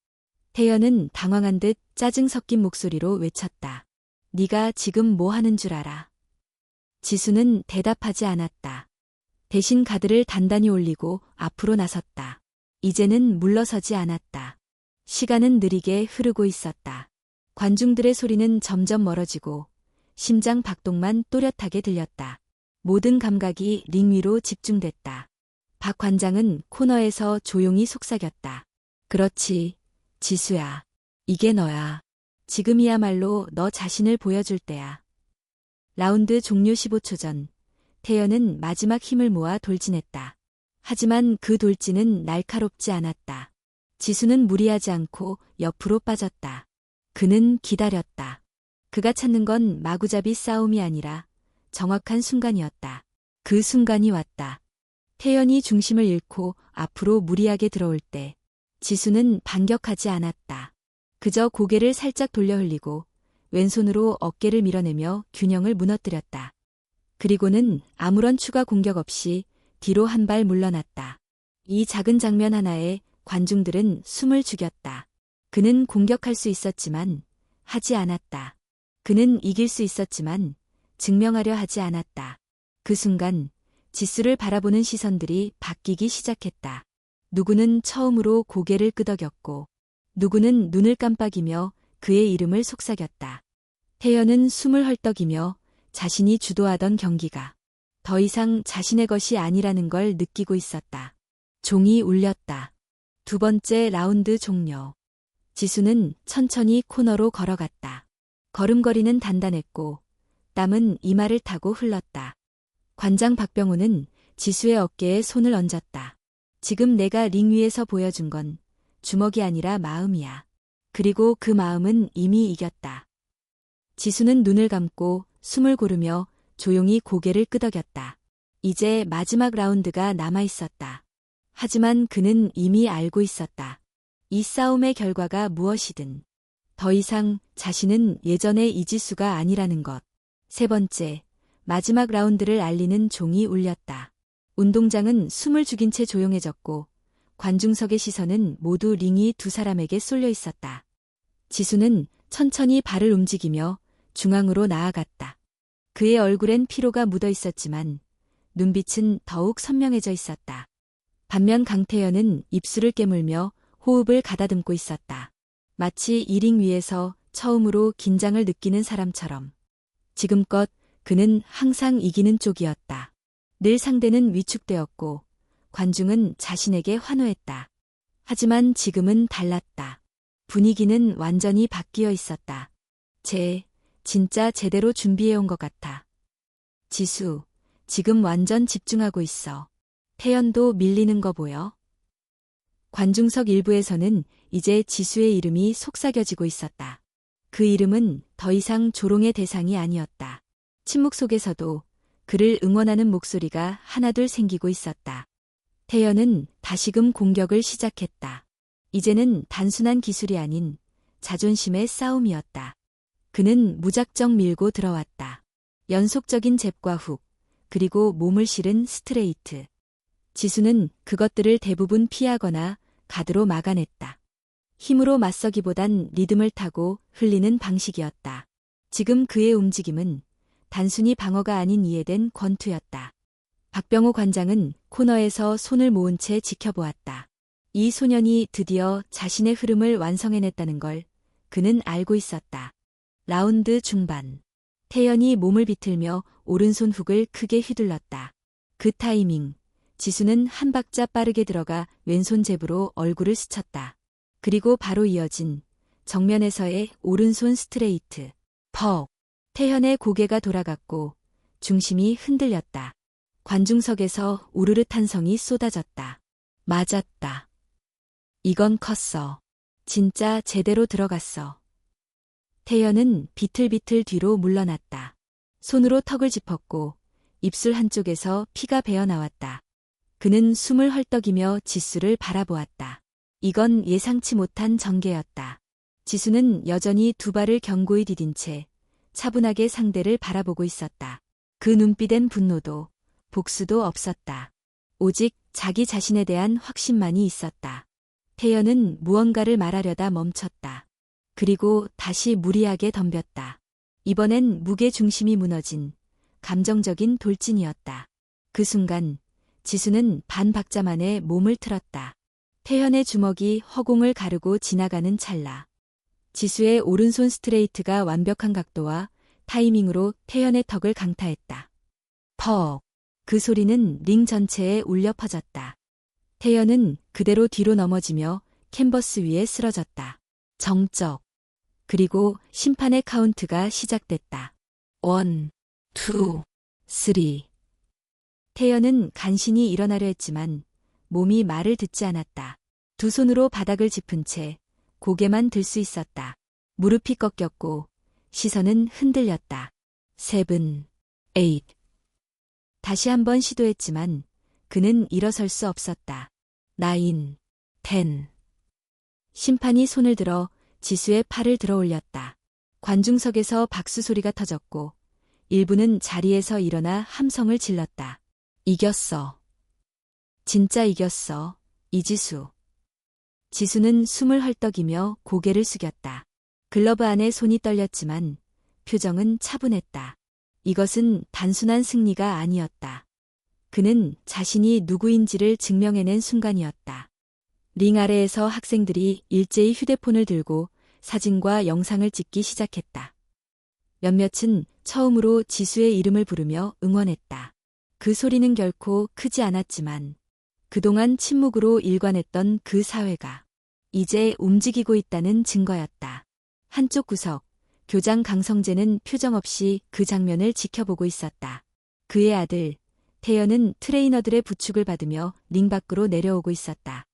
태연은 당황한 듯 짜증 섞인 목소리로 외쳤다. 네가 지금 뭐 하는 줄 알아? 지수는 대답하지 않았다. 대신 가드를 단단히 올리고 앞으로 나섰다. 이제는 물러서지 않았다. 시간은 느리게 흐르고 있었다. 관중들의 소리는 점점 멀어지고 심장 박동만 또렷하게 들렸다. 모든 감각이 링 위로 집중됐다. 박 관장은 코너에서 조용히 속삭였다. 그렇지, 지수야. 이게 너야. 지금이야말로 너 자신을 보여줄 때야. 라운드 종료 15초 전, 태연은 마지막 힘을 모아 돌진했다. 하지만 그 돌진은 날카롭지 않았다. 지수는 무리하지 않고 옆으로 빠졌다. 그는 기다렸다. 그가 찾는 건 마구잡이 싸움이 아니라 정확한 순간이었다. 그 순간이 왔다. 태연이 중심을 잃고 앞으로 무리하게 들어올 때 지수는 반격하지 않았다. 그저 고개를 살짝 돌려 흘리고 왼손으로 어깨를 밀어내며 균형을 무너뜨렸다. 그리고는 아무런 추가 공격 없이 뒤로 한 발 물러났다. 이 작은 장면 하나에 관중들은 숨을 죽였다. 그는 공격할 수 있었지만 하지 않았다. 그는 이길 수 있었지만 증명하려 하지 않았다. 그 순간 지수를 바라보는 시선들이 바뀌기 시작했다. 누구는 처음으로 고개를 끄덕였고 누구는 눈을 깜빡이며 그의 이름을 속삭였다. 태연은 숨을 헐떡이며 자신이 주도하던 경기가 더 이상 자신의 것이 아니라는 걸 느끼고 있었다. 종이 울렸다. 두 번째 라운드 종료. 지수는 천천히 코너로 걸어갔다. 걸음걸이는 단단했고 땀은 이마를 타고 흘렀다. 관장 박병호는 지수의 어깨에 손을 얹었다. 지금 내가 링 위에서 보여준 건 주먹이 아니라 마음이야. 그리고 그 마음은 이미 이겼다. 지수는 눈을 감고 숨을 고르며 조용히 고개를 끄덕였다. 이제 마지막 라운드가 남아 있었다. 하지만 그는 이미 알고 있었다. 이 싸움의 결과가 무엇이든 더 이상 자신은 예전의 이지수가 아니라는 것. 세 번째, 마지막 라운드를 알리는 종이 울렸다. 운동장은 숨을 죽인 채 조용해졌고 관중석의 시선은 모두 링이 두 사람에게 쏠려 있었다. 지수는 천천히 발을 움직이며 중앙으로 나아갔다. 그의 얼굴엔 피로가 묻어 있었지만 눈빛은 더욱 선명해져 있었다. 반면 강태연은 입술을 깨물며 호흡을 가다듬고 있었다. 마치 이 링 위에서 처음으로 긴장을 느끼는 사람처럼. 지금껏 그는 항상 이기는 쪽이었다. 늘 상대는 위축되었고 관중은 자신에게 환호했다. 하지만 지금은 달랐다. 분위기는 완전히 바뀌어 있었다. 진짜 제대로 준비해온 것 같아. 지수, 지금 완전 집중하고 있어. 태연도 밀리는 거 보여? 관중석 일부에서는 이제 지수의 이름이 속삭여지고 있었다. 그 이름은 더 이상 조롱의 대상이 아니었다. 침묵 속에서도 그를 응원하는 목소리가 하나둘 생기고 있었다. 태연은 다시금 공격을 시작했다. 이제는 단순한 기술이 아닌 자존심의 싸움이었다. 그는 무작정 밀고 들어왔다. 연속적인 잽과 훅, 그리고 몸을 실은 스트레이트. 지수는 그것들을 대부분 피하거나 가드로 막아냈다. 힘으로 맞서기보단 리듬을 타고 흘리는 방식이었다. 지금 그의 움직임은 단순히 방어가 아닌 이해된 권투였다. 박병호 관장은 코너에서 손을 모은 채 지켜보았다. 이 소년이 드디어 자신의 흐름을 완성해냈다는 걸 그는 알고 있었다. 라운드 중반. 태연이 몸을 비틀며 오른손 훅을 크게 휘둘렀다. 그 타이밍, 지수는 한 박자 빠르게 들어가 왼손 잽으로 얼굴을 스쳤다. 그리고 바로 이어진 정면에서의 오른손 스트레이트. 퍽! 태연의 고개가 돌아갔고 중심이 흔들렸다. 관중석에서 우르르 탄성이 쏟아졌다. 맞았다. 이건 컸어. 진짜 제대로 들어갔어. 태연은 비틀비틀 뒤로 물러났다. 손으로 턱을 짚었고 입술 한쪽에서 피가 배어나왔다. 그는 숨을 헐떡이며 지수를 바라보았다. 이건 예상치 못한 전개였다. 지수는 여전히 두 발을 견고히 디딘 채 차분하게 상대를 바라보고 있었다. 그 눈빛엔 분노도 복수도 없었다. 오직 자기 자신에 대한 확신만이 있었다. 태연은 무언가를 말하려다 멈췄다. 그리고 다시 무리하게 덤볐다. 이번엔 무게 중심이 무너진 감정적인 돌진이었다. 그 순간 지수는 반박자 만에 몸을 틀었다. 태연의 주먹이 허공을 가르고 지나가는 찰나. 지수의 오른손 스트레이트가 완벽한 각도와 타이밍으로 태연의 턱을 강타했다. 퍽! 그 소리는 링 전체에 울려 퍼졌다. 태연은 그대로 뒤로 넘어지며 캔버스 위에 쓰러졌다. 정적. 그리고 심판의 카운트가 시작됐다. 1, 2, 3. 태연은 간신히 일어나려 했지만 몸이 말을 듣지 않았다. 두 손으로 바닥을 짚은 채 고개만 들 수 있었다. 무릎이 꺾였고 시선은 흔들렸다. 7, 8. 다시 한번 시도했지만 그는 일어설 수 없었다. 9, 10. 심판이 손을 들어 지수의 팔을 들어 올렸다. 관중석에서 박수 소리가 터졌고 일부는 자리에서 일어나 함성을 질렀다. 이겼어. 진짜 이겼어. 이지수. 지수는 숨을 헐떡이며 고개를 숙였다. 글러브 안에 손이 떨렸지만 표정은 차분했다. 이것은 단순한 승리가 아니었다. 그는 자신이 누구인지를 증명해낸 순간이었다. 링 아래에서 학생들이 일제히 휴대폰을 들고 사진과 영상을 찍기 시작했다. 몇몇은 처음으로 지수의 이름을 부르며 응원했다. 그 소리는 결코 크지 않았지만 그동안 침묵으로 일관했던 그 사회가 이제 움직이고 있다는 증거였다. 한쪽 구석, 교장 강성재는 표정 없이 그 장면을 지켜보고 있었다. 그의 아들, 태연은 트레이너들의 부축을 받으며 링 밖으로 내려오고 있었다.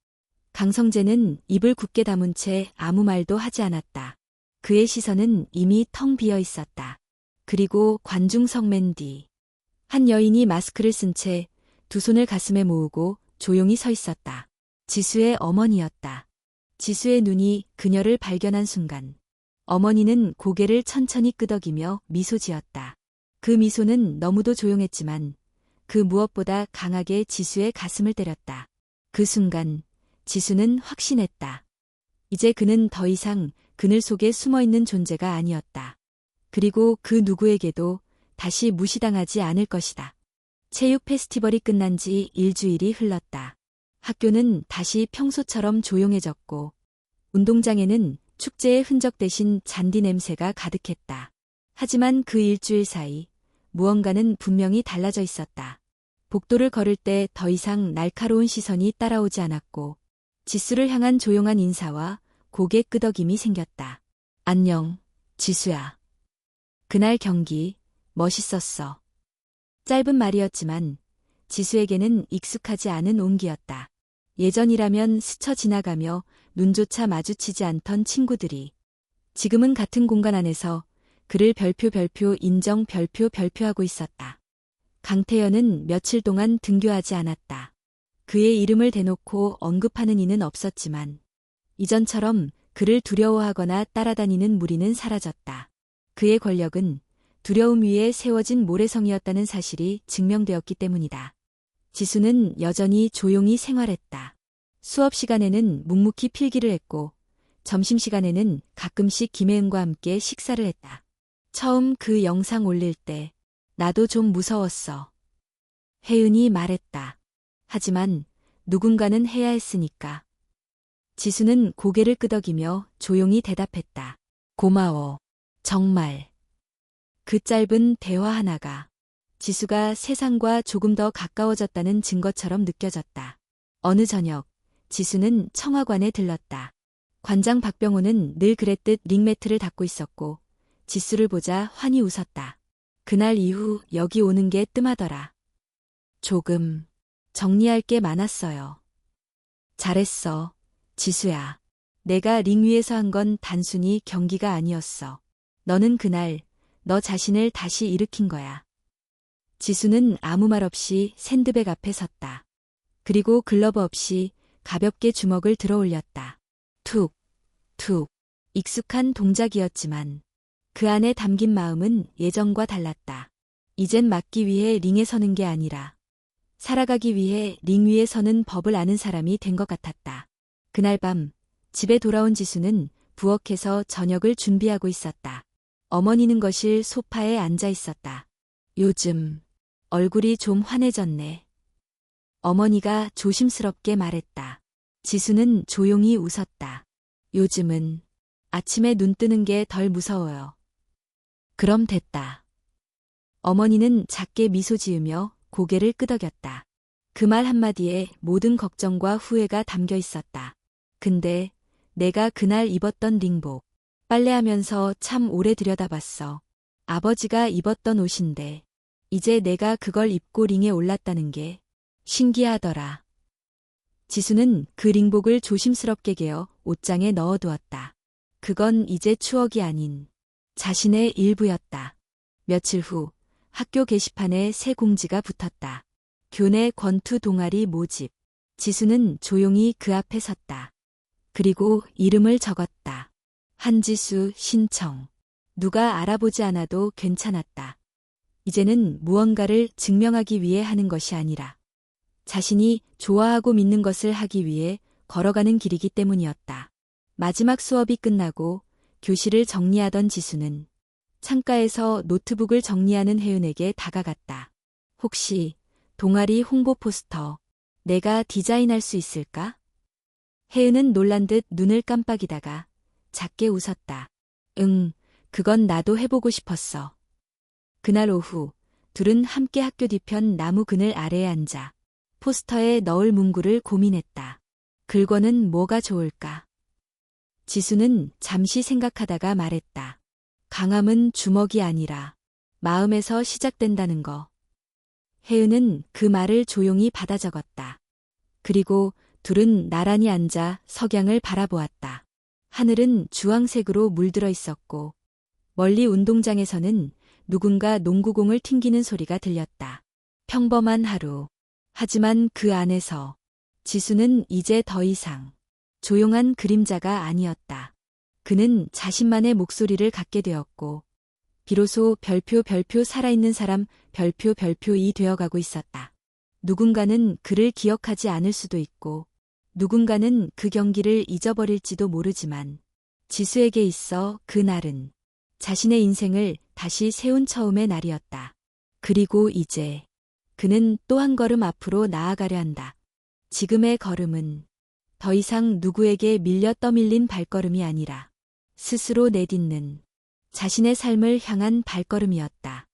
강성재는 입을 굳게 다문 채 아무 말도 하지 않았다. 그의 시선은 이미 텅 비어 있었다. 그리고 관중석 맨 뒤. 한 여인이 마스크를 쓴 채 두 손을 가슴에 모으고 조용히 서 있었다. 지수의 어머니였다. 지수의 눈이 그녀를 발견한 순간 어머니는 고개를 천천히 끄덕이며 미소 지었다. 그 미소는 너무도 조용했지만 그 무엇보다 강하게 지수의 가슴을 때렸다. 그 순간 지수는 확신했다. 이제 그는 더 이상 그늘 속에 숨어있는 존재가 아니었다. 그리고 그 누구에게도 다시 무시당하지 않을 것이다. 체육 페스티벌이 끝난 지 일주일이 흘렀다. 학교는 다시 평소처럼 조용해졌고 운동장에는 축제의 흔적 대신 잔디 냄새가 가득했다. 하지만 그 일주일 사이 무언가는 분명히 달라져 있었다. 복도를 걸을 때 더 이상 날카로운 시선이 따라오지 않았고 지수를 향한 조용한 인사와 고개 끄덕임이 생겼다. 안녕, 지수야. 그날 경기 멋있었어. 짧은 말이었지만 지수에게는 익숙하지 않은 온기였다. 예전이라면 스쳐 지나가며 눈조차 마주치지 않던 친구들이 지금은 같은 공간 안에서 그를 별표 인정 별표하고 있었다. 강태연은 며칠 동안 등교하지 않았다. 그의 이름을 대놓고 언급하는 이는 없었지만 이전처럼 그를 두려워하거나 따라다니는 무리는 사라졌다. 그의 권력은 두려움 위에 세워진 모래성이었다는 사실이 증명되었기 때문이다. 지수는 여전히 조용히 생활했다. 수업 시간에는 묵묵히 필기를 했고 점심시간에는 가끔씩 김혜은과 함께 식사를 했다. 처음 그 영상 올릴 때 나도 좀 무서웠어. 혜은이 말했다. 하지만 누군가는 해야 했으니까. 지수는 고개를 끄덕이며 조용히 대답했다. 고마워. 정말. 그 짧은 대화 하나가 지수가 세상과 조금 더 가까워졌다는 증거처럼 느껴졌다. 어느 저녁, 지수는 청화관에 들렀다. 관장 박병호는 늘 그랬듯 링매트를 닦고 있었고 지수를 보자 환히 웃었다. 그날 이후 여기 오는 게 뜸하더라. 조금 정리할 게 많았어요. 잘했어, 지수야. 내가 링 위에서 한 건 단순히 경기가 아니었어. 너는 그날 너 자신을 다시 일으킨 거야. 지수는 아무 말 없이 샌드백 앞에 섰다. 그리고 글러브 없이 가볍게 주먹을 들어 올렸다. 툭, 툭. 익숙한 동작이었지만 그 안에 담긴 마음은 예전과 달랐다. 이젠 맞기 위해 링에 서는 게 아니라 살아가기 위해 링 위에 서는 법을 아는 사람이 된 것 같았다. 그날 밤 집에 돌아온 지수는 부엌에서 저녁을 준비하고 있었다. 어머니는 거실 소파에 앉아 있었다. 요즘 얼굴이 좀 환해졌네. 어머니가 조심스럽게 말했다. 지수는 조용히 웃었다. 요즘은 아침에 눈 뜨는 게 덜 무서워요. 그럼 됐다. 어머니는 작게 미소 지으며 고개를 끄덕였다. 그 말 한마디에 모든 걱정과 후회가 담겨 있었다. 근데 내가 그날 입었던 링복, 빨래하면서 참 오래 들여다봤어. 아버지가 입었던 옷인데 이제 내가 그걸 입고 링에 올랐다는 게 신기하더라. 지수는 그 링복을 조심스럽게 개어 옷장에 넣어두었다. 그건 이제 추억이 아닌 자신의 일부였다. 며칠 후 학교 게시판에 새 공지가 붙었다. 교내 권투 동아리 모집. 지수는 조용히 그 앞에 섰다. 그리고 이름을 적었다. 한지수 신청. 누가 알아보지 않아도 괜찮았다. 이제는 무언가를 증명하기 위해 하는 것이 아니라 자신이 좋아하고 믿는 것을 하기 위해 걸어가는 길이기 때문이었다. 마지막 수업이 끝나고 교실을 정리하던 지수는 창가에서 노트북을 정리하는 혜은에게 다가갔다. 혹시 동아리 홍보 포스터 내가 디자인할 수 있을까? 혜은은 놀란 듯 눈을 깜빡이다가 작게 웃었다. 응, 그건 나도 해보고 싶었어. 그날 오후 둘은 함께 학교 뒤편 나무 그늘 아래에 앉아 포스터에 넣을 문구를 고민했다. 글권은 뭐가 좋을까? 지수는 잠시 생각하다가 말했다. 강함은 주먹이 아니라 마음에서 시작된다는 거. 혜은은 그 말을 조용히 받아 적었다. 그리고 둘은 나란히 앉아 석양을 바라보았다. 하늘은 주황색으로 물들어 있었고 멀리 운동장에서는 누군가 농구공을 튕기는 소리가 들렸다. 평범한 하루. 하지만 그 안에서 지수는 이제 더 이상 조용한 그림자가 아니었다. 그는 자신만의 목소리를 갖게 되었고 비로소 별표 살아있는 사람 별표이 되어가고 있었다. 누군가는 그를 기억하지 않을 수도 있고 누군가는 그 경기를 잊어버릴지도 모르지만 지수에게 있어 그날은 자신의 인생을 다시 세운 처음의 날이었다. 그리고 이제 그는 또 한 걸음 앞으로 나아가려 한다. 지금의 걸음은 더 이상 누구에게 밀려 떠밀린 발걸음이 아니라 스스로 내딛는 자신의 삶을 향한 발걸음이었다.